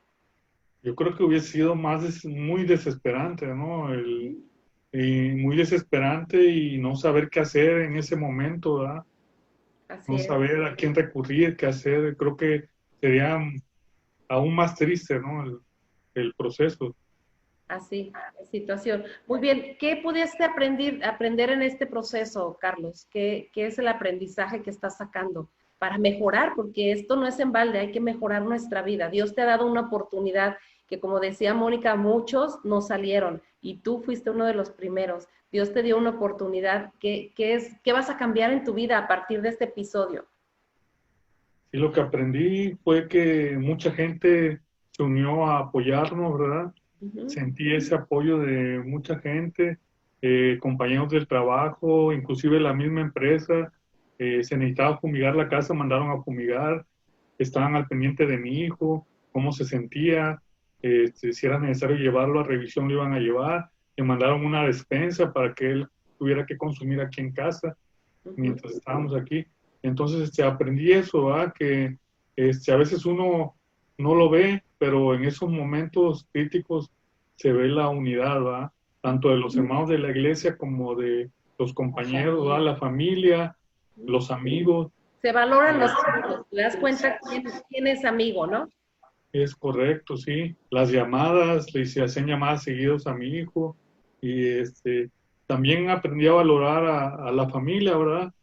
Yo creo que hubiese sido muy desesperante, ¿no? Y muy desesperante y no saber qué hacer en ese momento, ¿verdad? Así No es. saber a quién recurrir, qué hacer. Creo que sería aún más triste, ¿no? El proceso. Así, la situación. Muy bien, ¿qué pudiste aprender en este proceso, Carlos? ¿Qué es el aprendizaje que estás sacando para mejorar? Porque esto no es en balde, hay que mejorar nuestra vida. Dios te ha dado una oportunidad que, como decía Mónica, muchos no salieron y tú fuiste uno de los primeros. Dios te dio una oportunidad. ¿Qué vas a cambiar en tu vida a partir de este episodio? Y lo que aprendí fue que mucha gente se unió a apoyarnos, ¿verdad? Uh-huh. Sentí ese apoyo de mucha gente, compañeros del trabajo, inclusive la misma empresa. Se necesitaba fumigar la casa, mandaron a fumigar, estaban al pendiente de mi hijo, cómo se sentía, si era necesario llevarlo a revisión lo iban a llevar, le mandaron una despensa para que él tuviera que consumir aquí en casa mientras estábamos aquí. Entonces aprendí eso, ¿verdad? Que a veces uno no lo ve, pero en esos momentos críticos se ve la unidad, ¿verdad? Tanto de los hermanos de la iglesia como de los compañeros, ¿verdad? La familia, los amigos. Se valoran los amigos, te das cuenta quién es amigo, ¿no? Es correcto, sí. Las llamadas, se hacen llamadas seguidos a mi hijo y también aprendí a valorar a la familia, ¿verdad?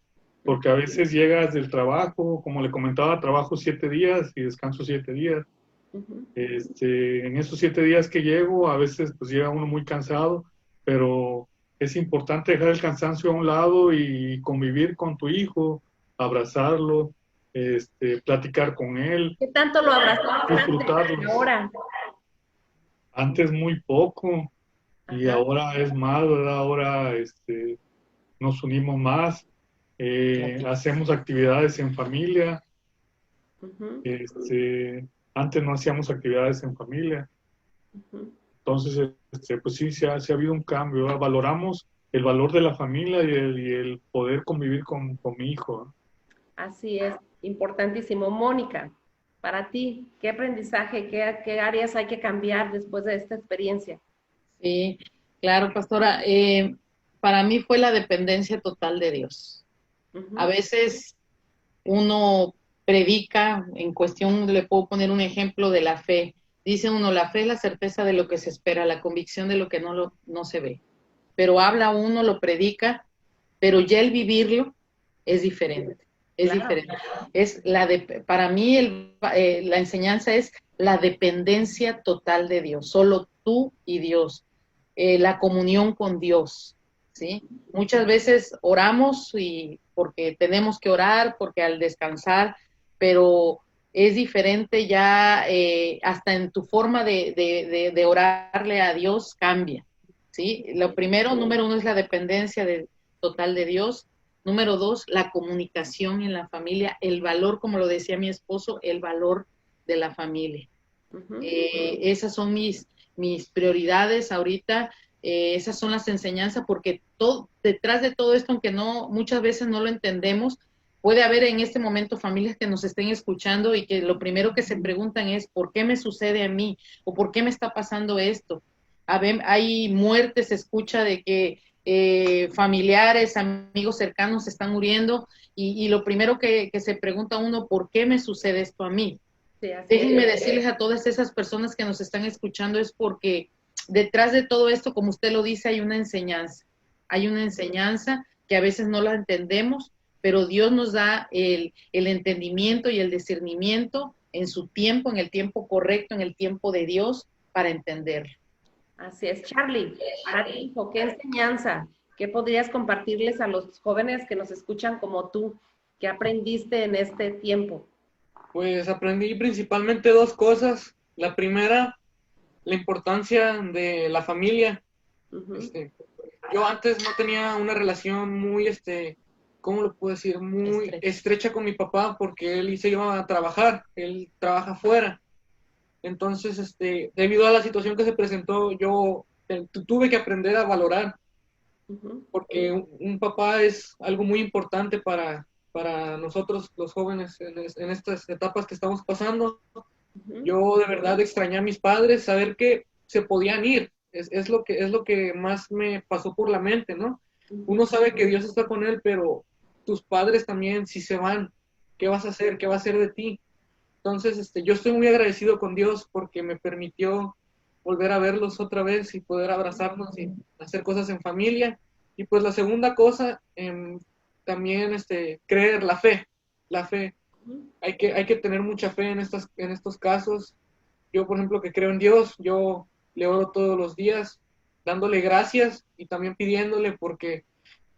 Porque a veces llegas del trabajo, como le comentaba, trabajo 7 días y descanso 7 días. Uh-huh. En esos 7 días que llego, a veces pues llega uno muy cansado, pero es importante dejar el cansancio a un lado y convivir con tu hijo, abrazarlo, platicar con él, ¿Qué tanto lo abrazaste disfrutarlo. ahora? Antes muy poco y Ajá. ahora es más, ¿verdad? Ahora nos unimos más, hacemos actividades en familia. Uh-huh. Antes no hacíamos actividades en familia. Uh-huh. Entonces, pues sí, se ha habido un cambio, ¿verdad? Valoramos el valor de la familia y el poder convivir con mi hijo. Así es. Importantísimo. Mónica, para ti, ¿qué aprendizaje, qué áreas hay que cambiar después de esta experiencia? Sí, claro, pastora. Para mí fue la dependencia total de Dios. A veces uno predica, en cuestión, le puedo poner un ejemplo de la fe. Dice uno, la fe es la certeza de lo que se espera, la convicción de lo que no se ve. Pero habla uno, lo predica, pero ya el vivirlo es diferente. Es Claro. diferente. Para mí la enseñanza es la dependencia total de Dios, solo tú y Dios, la comunión con Dios, ¿sí? Muchas veces oramos porque tenemos que orar, porque al descansar, pero es diferente ya, hasta en tu forma de orarle a Dios cambia, ¿sí? Lo primero, número uno, es la dependencia total de Dios. Número dos, la comunicación en la familia, el valor, como lo decía mi esposo, el valor de la familia. Esas son mis prioridades ahorita, esas son las enseñanzas, porque detrás de todo esto, aunque muchas veces no lo entendemos, puede haber en este momento familias que nos estén escuchando y que lo primero que se preguntan es, ¿por qué me sucede a mí? ¿O por qué me está pasando esto? Hay muertes, se escucha de que familiares, amigos cercanos se están muriendo y lo primero que se pregunta uno, ¿por qué me sucede esto a mí? Sí, Déjenme decirles a todas esas personas que nos están escuchando, es porque detrás de todo esto, como usted lo dice, hay una enseñanza que a veces no la entendemos, pero Dios nos da el entendimiento y el discernimiento en su tiempo, en el tiempo correcto, en el tiempo de Dios, para entenderlo. Así es. Charlie, para ti, hijo, ¿qué enseñanza? ¿Qué podrías compartirles a los jóvenes que nos escuchan como tú? ¿Qué aprendiste en este tiempo? Pues aprendí principalmente dos cosas. La primera, la importancia de la familia. Yo antes no tenía una relación muy, ¿cómo lo puedo decir? Muy estrecha con mi papá, porque él se iba a trabajar, él trabaja afuera. Entonces, debido a la situación que se presentó, yo tuve que aprender a valorar, porque un papá es algo muy importante para nosotros los jóvenes en estas etapas que estamos pasando. Yo de verdad extrañé a mis padres, saber que se podían ir, es lo que más me pasó por la mente, ¿no? Uno sabe que Dios está con él, pero tus padres también, si se van, ¿qué vas a hacer? ¿Qué va a hacer de ti? Entonces, yo estoy muy agradecido con Dios porque me permitió volver a verlos otra vez y poder abrazarnos y hacer cosas en familia. Y pues la segunda cosa, también creer, la fe. Hay que tener mucha fe en estos casos. Yo, por ejemplo, que creo en Dios, yo le oro todos los días, dándole gracias y también pidiéndole, porque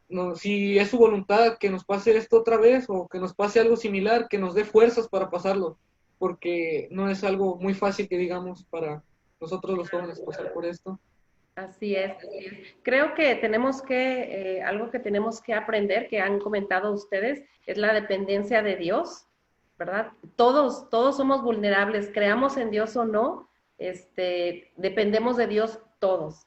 no, si es su voluntad que nos pase esto otra vez o que nos pase algo similar, que nos dé fuerzas para pasarlo, porque no es algo muy fácil, que digamos, para nosotros los jóvenes pasar por esto. Así es, así es. Creo que algo que tenemos que aprender, que han comentado ustedes, es la dependencia de Dios, ¿verdad? Todos somos vulnerables, creamos en Dios o no, dependemos de Dios todos.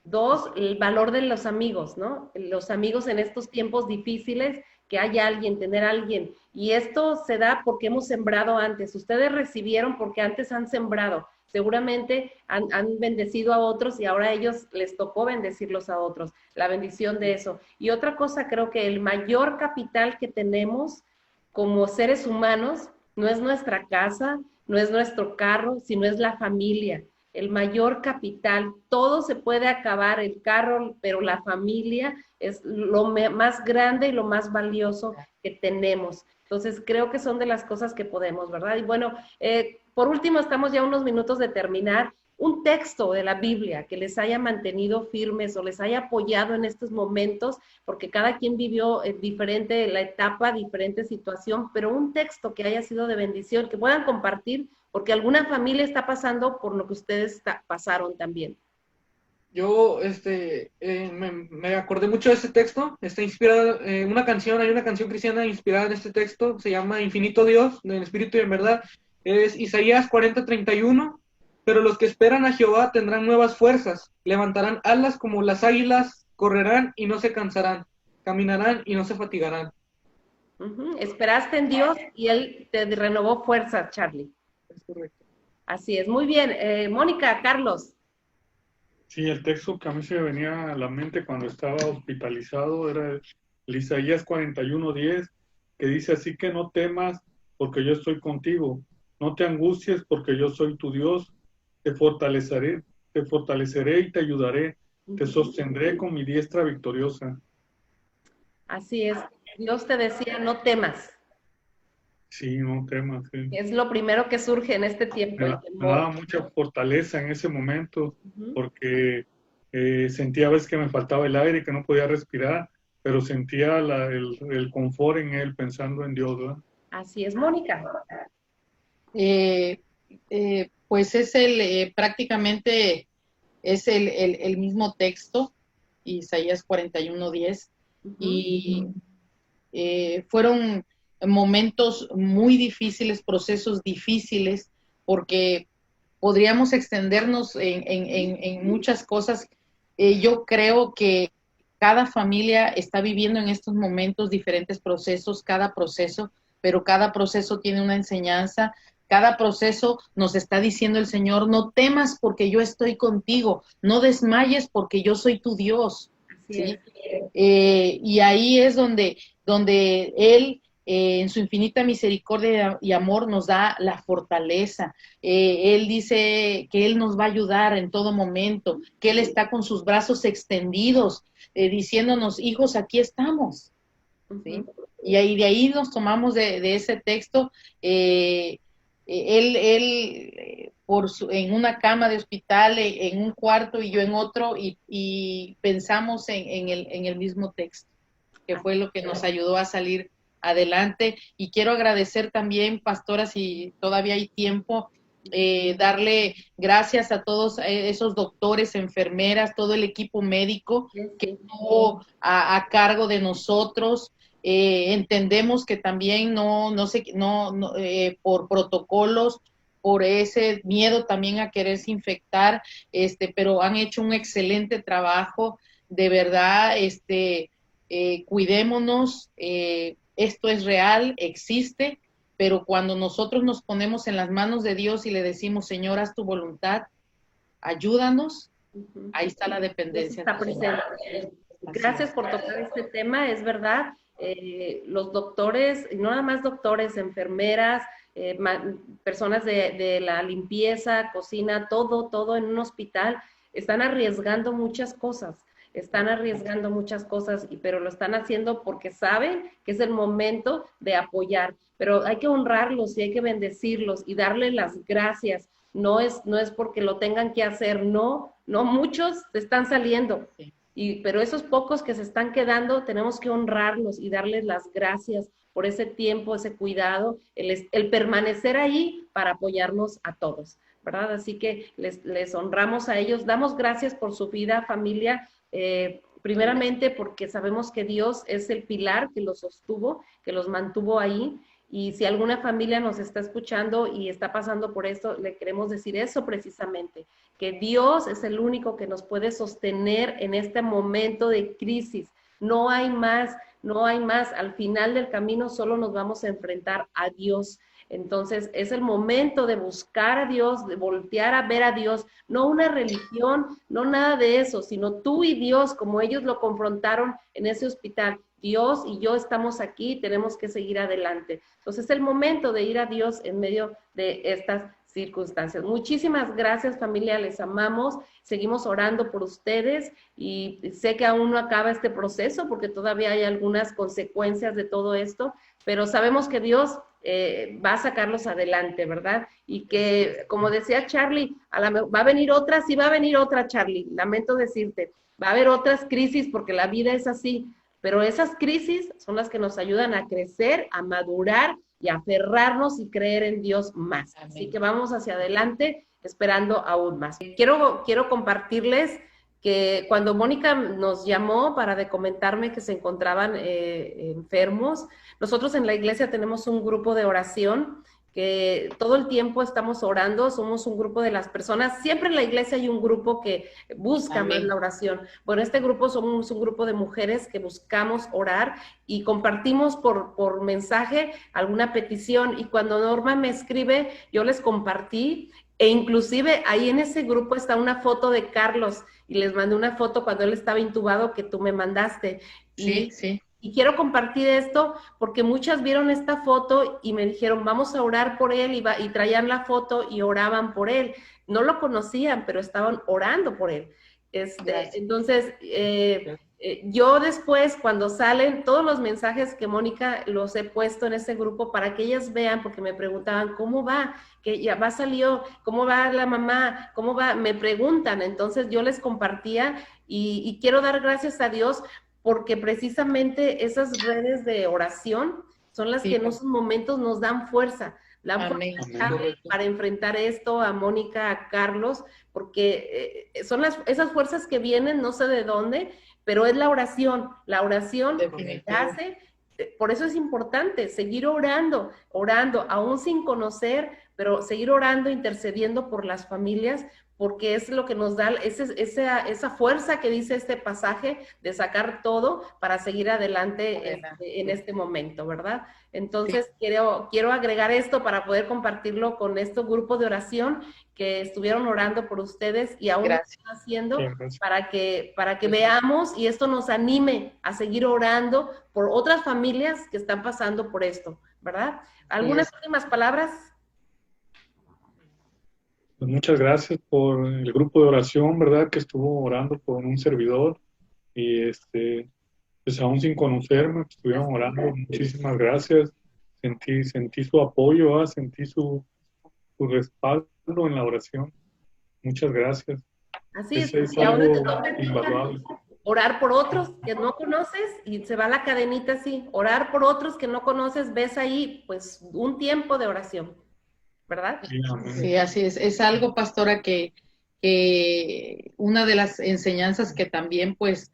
Dos, el valor de los amigos, ¿no? Los amigos en estos tiempos difíciles, que haya alguien, tener a alguien. Y esto se da porque hemos sembrado antes. Ustedes recibieron porque antes han sembrado. Seguramente han bendecido a otros y ahora a ellos les tocó bendecirlos a otros. La bendición de eso. Y otra cosa, creo que el mayor capital que tenemos como seres humanos no es nuestra casa, no es nuestro carro, sino es la familia. El mayor capital, todo se puede acabar, el carro, pero la familia es lo más grande y lo más valioso que tenemos. Entonces, creo que son de las cosas que podemos, ¿verdad? Y bueno, por último, estamos ya unos minutos de terminar. Un texto de la Biblia que les haya mantenido firmes o les haya apoyado en estos momentos, porque cada quien vivió diferente la etapa, diferente situación, pero un texto que haya sido de bendición, que puedan compartir, porque alguna familia está pasando por lo que ustedes pasaron también. Yo me acordé mucho de este texto, está inspirado en hay una canción cristiana inspirada en este texto, se llama Infinito Dios, en espíritu y en verdad, es Isaías 40:31, pero los que esperan a Jehová tendrán nuevas fuerzas, levantarán alas como las águilas, correrán y no se cansarán, caminarán y no se fatigarán. Esperaste en Dios y Él te renovó fuerza, Charlie. Es correcto. Así es. Muy bien. Mónica, Carlos. Sí, el texto que a mí se me venía a la mente cuando estaba hospitalizado era el Isaías 41:10, que dice: así que no temas, porque yo estoy contigo, no te angusties, porque yo soy tu Dios, te fortaleceré y te ayudaré, te sostendré con mi diestra victoriosa. Así es. Dios te decía, no temas. Sí, no temas. Sí. Es lo primero que surge en este tiempo, el Me temor. daba mucha fortaleza en ese momento, Ujú. porque sentía a veces que me faltaba el aire, que no podía respirar, pero sentía el confort en él, pensando en Dios, ¿verdad? Así es, Mónica. Pues es prácticamente es el mismo texto, Isaías 41:10, y fueron momentos muy difíciles, procesos difíciles, porque podríamos extendernos en muchas cosas. Yo creo que cada familia está viviendo en estos momentos diferentes procesos, cada proceso, pero cada proceso tiene una enseñanza. Cada proceso nos está diciendo el Señor, no temas porque yo estoy contigo, no desmayes porque yo soy tu Dios. Así es. Y ahí es donde Él, en su infinita misericordia y amor, nos da la fortaleza. Él dice que Él nos va a ayudar en todo momento, que Él está con sus brazos extendidos, diciéndonos, hijos, aquí estamos. ¿Sí? Y ahí, de ahí nos tomamos de ese texto. Él en una cama de hospital, en un cuarto y yo en otro, y pensamos en el mismo texto, que fue lo que nos ayudó a salir adelante. Y quiero agradecer también, pastora, si todavía hay tiempo, darle gracias a todos esos doctores, enfermeras, todo el equipo médico que estuvo a cargo de nosotros. Entendemos que también por protocolos, por ese miedo también a quererse infectar, pero han hecho un excelente trabajo, de verdad. Cuidémonos, esto es real, existe, pero cuando nosotros nos ponemos en las manos de Dios y le decimos, Señor, haz tu voluntad, ayúdanos, ahí está la dependencia. Está presente. Gracias por tocar este tema, es verdad. Los doctores, no nada más doctores, enfermeras, personas de la limpieza, cocina, todo en un hospital, están arriesgando muchas cosas. Pero lo están haciendo porque saben que es el momento de apoyar. Pero hay que honrarlos y hay que bendecirlos y darles las gracias. No es porque lo tengan que hacer, no, muchos se están saliendo. Pero esos pocos que se están quedando, tenemos que honrarlos y darles las gracias por ese tiempo, ese cuidado, el permanecer ahí para apoyarnos a todos, ¿verdad? Así que les honramos a ellos, damos gracias por su vida, familia, primeramente porque sabemos que Dios es el pilar que los sostuvo, que los mantuvo ahí. Y si alguna familia nos está escuchando y está pasando por esto, le queremos decir eso precisamente, que Dios es el único que nos puede sostener en este momento de crisis. No hay más. Al final del camino solo nos vamos a enfrentar a Dios. Entonces es el momento de buscar a Dios, de voltear a ver a Dios, no una religión, no nada de eso, sino tú y Dios, como ellos lo confrontaron en ese hospital. Dios y yo estamos aquí, tenemos que seguir adelante. Entonces es el momento de ir a Dios en medio de estas circunstancias. Muchísimas gracias, familia, les amamos, seguimos orando por ustedes y sé que aún no acaba este proceso porque todavía hay algunas consecuencias de todo esto, pero sabemos que Dios va a sacarlos adelante, ¿verdad? Y que, como decía Charlie, va a venir otra, sí va a venir otra, Charlie, lamento decirte, va a haber otras crisis porque la vida es así, pero esas crisis son las que nos ayudan a crecer, a madurar y a aferrarnos y creer en Dios más. Amén. Así que vamos hacia adelante esperando aún más. Quiero compartirles que cuando Mónica nos llamó para comentarme que se encontraban enfermos, nosotros en la iglesia tenemos un grupo de oración que todo el tiempo estamos orando, somos un grupo de las personas, siempre en la iglesia hay un grupo que busca más la oración. Bueno, este grupo somos un grupo de mujeres que buscamos orar y compartimos por mensaje alguna petición, y cuando Norma me escribe, yo les compartí, e inclusive ahí en ese grupo está una foto de Carlos, y les mandé una foto cuando él estaba intubado que tú me mandaste. Sí, sí. Y quiero compartir esto porque muchas vieron esta foto y me dijeron, vamos a orar por él, y traían la foto y oraban por él. No lo conocían, pero estaban orando por él. Entonces, yo después, cuando salen, todos los mensajes que Mónica los he puesto en ese grupo para que ellas vean, porque me preguntaban, ¿cómo va? Que ya va, salió, ¿cómo va la mamá? ¿Cómo va? Me preguntan, entonces yo les compartía, y quiero dar gracias a Dios porque precisamente esas redes de oración son las que en esos momentos nos dan fuerza. Para enfrentar esto, a Mónica, a Carlos, porque son esas fuerzas que vienen, no sé de dónde, pero es la oración que hace. Por eso es importante seguir orando, aún sin conocer, pero seguir orando, intercediendo por las familias, porque es lo que nos da esa fuerza que dice este pasaje de sacar todo para seguir adelante en este momento, ¿verdad? Entonces, quiero agregar esto para poder compartirlo con estos grupos de oración que estuvieron orando por ustedes y aún lo están haciendo, para que veamos y esto nos anime a seguir orando por otras familias que están pasando por esto, ¿verdad? ¿Algunas últimas palabras? Pues muchas gracias por el grupo de oración, ¿verdad? Que estuvo orando por un servidor, y pues aún sin conocerme, pues, estuvieron orando. Muchísimas gracias. Sentí su apoyo, ¿verdad? Sentí su respaldo en la oración. Muchas gracias. Así es, y algo invaluable. Orar por otros que no conoces, y se va la cadenita así, orar por otros que no conoces, ves ahí pues un tiempo de oración, ¿verdad? Sí, así es. Es algo, pastora, que una de las enseñanzas que también pues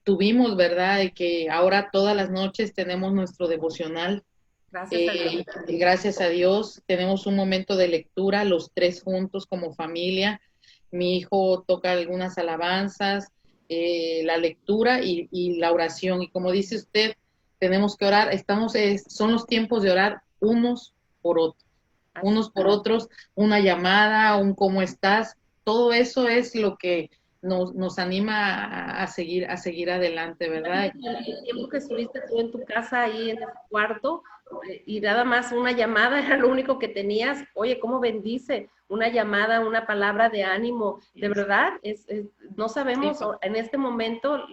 tuvimos, ¿verdad? De que ahora todas las noches tenemos nuestro devocional. Gracias a Dios. Gracias a Dios. Tenemos un momento de lectura, los tres juntos como familia. Mi hijo toca algunas alabanzas, la lectura y la oración. Y como dice usted, tenemos que orar. Son los tiempos de orar unos por otros, una llamada, un cómo estás. Todo eso es lo que nos anima a seguir adelante, ¿verdad? El tiempo que estuviste tú en tu casa ahí en el cuarto, y nada más una llamada era lo único que tenías. Oye, ¿cómo bendice? Una llamada, una palabra de ánimo, de verdad, no sabemos en este momento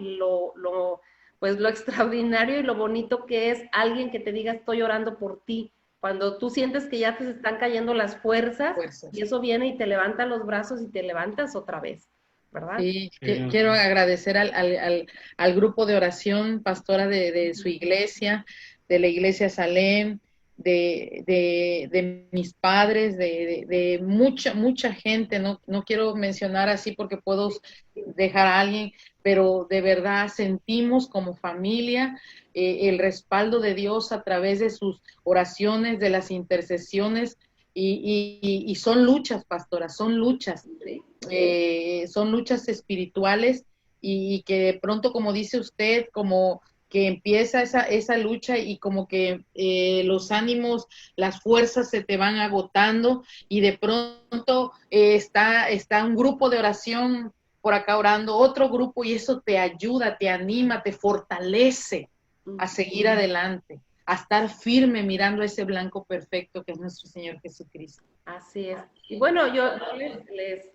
pues lo extraordinario y lo bonito que es alguien que te diga estoy orando por ti. Cuando tú sientes que ya te están cayendo las fuerzas, y eso viene y te levanta los brazos y te levantas otra vez, ¿verdad? Sí, quiero agradecer al grupo de oración, pastora de su iglesia, de la iglesia Salem, de mis padres, de mucha gente. No quiero mencionar así porque puedo dejar a alguien, pero de verdad sentimos como familia el respaldo de Dios a través de sus oraciones, de las intercesiones, y son luchas, pastora, son luchas espirituales, y que de pronto, como dice usted, como que empieza esa lucha, y como que los ánimos, las fuerzas se te van agotando, y de pronto está un grupo de oración por acá orando, otro grupo, y eso te ayuda, te anima, te fortalece a seguir adelante, a estar firme mirando a ese blanco perfecto que es nuestro Señor Jesucristo. Así es. Y bueno, yo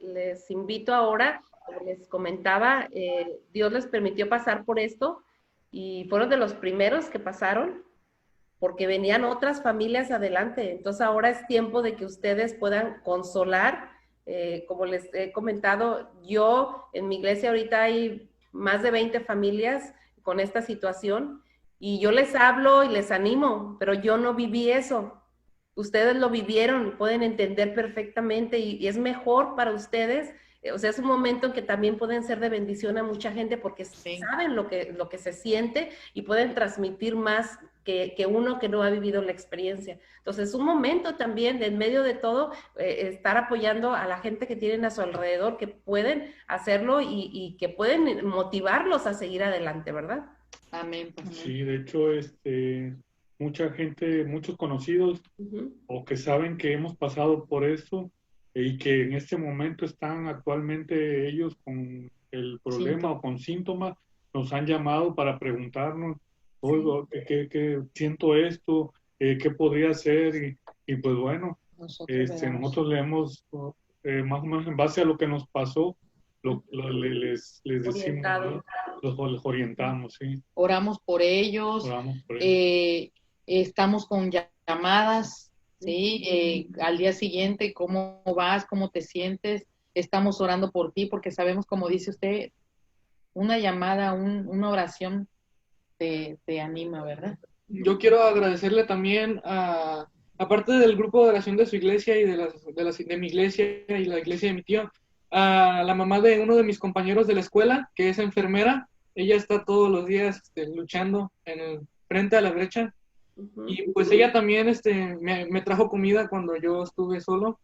les invito ahora, como les comentaba, Dios les permitió pasar por esto, y fueron de los primeros que pasaron, porque venían otras familias adelante. Entonces ahora es tiempo de que ustedes puedan consolar. Como les he comentado, yo en mi iglesia ahorita hay más de 20 familias con esta situación, y yo les hablo y les animo, pero yo no viví eso. Ustedes lo vivieron, pueden entender perfectamente, y es mejor para ustedes o sea, es un momento en que también pueden ser de bendición a mucha gente porque Sí. saben lo que se siente y pueden transmitir más que uno que no ha vivido la experiencia. Entonces, es un momento también de en medio de todo, estar apoyando a la gente que tienen a su alrededor, que pueden hacerlo y que pueden motivarlos a seguir adelante, ¿verdad? Amén, pastor. Sí, de hecho, mucha gente, muchos conocidos Ujú. o que saben que hemos pasado por eso y que en este momento están actualmente ellos con el problema o con síntomas, nos han llamado para preguntarnos, oigo, ¿qué siento esto? ¿Qué podría hacer? Y pues bueno, nosotros le hemos, más o menos en base a lo que nos pasó, les decimos, Orientado. ¿no? Les orientamos, sí, Oramos por ellos, oramos por ellos. estamos con llamadas, ¿sí? Al día siguiente, ¿cómo vas? ¿Cómo te sientes? Estamos orando por ti porque sabemos, como dice usted, una llamada, una oración te anima, ¿verdad? Yo quiero agradecerle también aparte del grupo de oración de su iglesia y de mi iglesia y la iglesia de mi tío, a la mamá de uno de mis compañeros de la escuela, que es enfermera. Ella está todos los días luchando frente a la brecha. Ujú. Y pues ella también me trajo comida cuando yo estuve solo.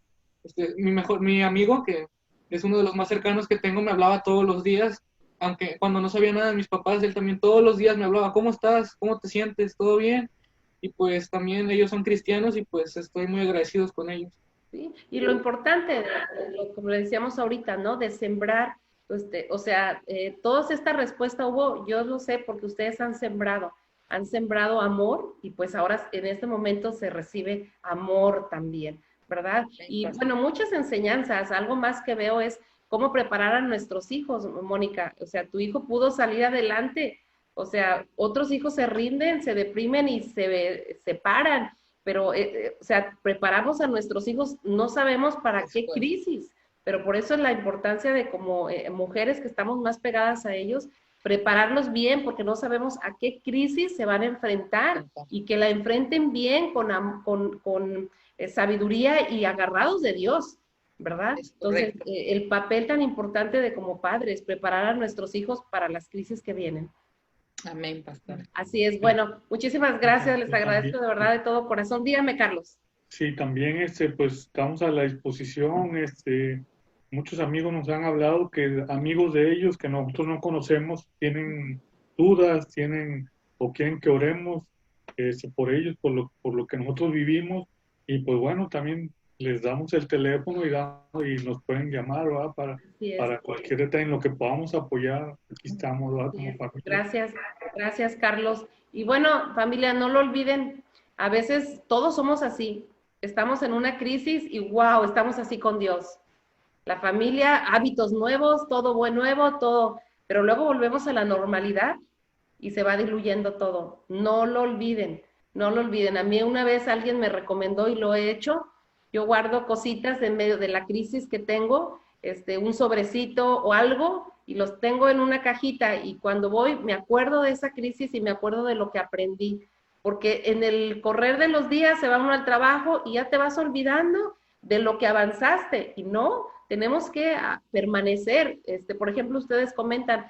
Mi amigo, que es uno de los más cercanos que tengo, me hablaba todos los días, aunque cuando no sabía nada de mis papás, él también todos los días me hablaba, ¿cómo estás? ¿Cómo te sientes? ¿Todo bien? Y pues también ellos son cristianos y pues estoy muy agradecidos con ellos. ¿Sí? Y lo importante, como le decíamos ahorita, ¿no? De sembrar, o sea, toda esta respuesta hubo, yo lo sé porque ustedes han sembrado amor y pues ahora en este momento se recibe amor también, ¿verdad? Y bueno, muchas enseñanzas, algo más que veo es cómo preparar a nuestros hijos, Mónica, o sea, tu hijo pudo salir adelante, o sea, otros hijos se rinden, se deprimen y se separan, pero, o sea, preparamos a nuestros hijos, no sabemos para qué crisis, pero por eso es la importancia de como mujeres que estamos más pegadas a ellos, prepararlos bien, porque no sabemos a qué crisis se van a enfrentar y que la enfrenten bien con sabiduría y agarrados de Dios, ¿verdad? Entonces, el papel tan importante de como padres, preparar a nuestros hijos para las crisis que vienen. Amén, pastor. Así es. Bueno, muchísimas gracias. Les agradezco de verdad de todo corazón. Dígame, Carlos. Sí, también pues estamos a la disposición. Muchos amigos nos han hablado que amigos de ellos que nosotros no conocemos tienen dudas, tienen o quieren que oremos por ellos, por lo que nosotros vivimos. Y pues bueno, también les damos el teléfono y nos pueden llamar, ¿verdad? Para cualquier detalle en lo que podamos apoyar. Aquí estamos, ¿verdad? Como familia. Gracias, Carlos. Y bueno, familia, no lo olviden, a veces todos somos así. Estamos en una crisis y wow, estamos así con Dios. La familia, hábitos nuevos, todo buen nuevo, todo, pero luego volvemos a la normalidad y se va diluyendo todo. No lo olviden, no lo olviden. A mí una vez alguien me recomendó y lo he hecho. Yo guardo cositas en medio de la crisis que tengo, un sobrecito o algo, y los tengo en una cajita y cuando voy me acuerdo de esa crisis y me acuerdo de lo que aprendí. Porque en el correr de los días se va uno al trabajo y ya te vas olvidando de lo que avanzaste y no, tenemos que permanecer. Por ejemplo, ustedes comentan,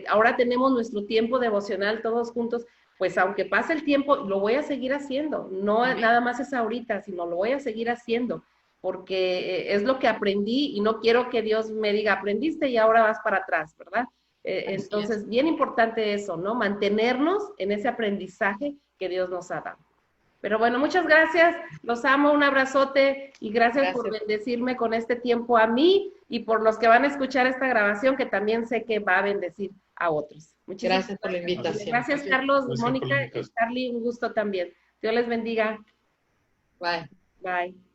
ahora tenemos nuestro tiempo devocional todos juntos, pues aunque pase el tiempo, lo voy a seguir haciendo, no nada más es ahorita, sino lo voy a seguir haciendo, porque es lo que aprendí y no quiero que Dios me diga, aprendiste y ahora vas para atrás, ¿verdad? Entonces, bien importante eso, ¿no? Mantenernos en ese aprendizaje que Dios nos ha dado. Pero bueno, muchas gracias, los amo, un abrazote y gracias por bendecirme con este tiempo a mí y por los que van a escuchar esta grabación que también sé que va a bendecir a otros. Muchísimas gracias por la invitación. Gracias, Carlos, Mónica y Charlie, un gusto también. Dios les bendiga. Bye. Bye.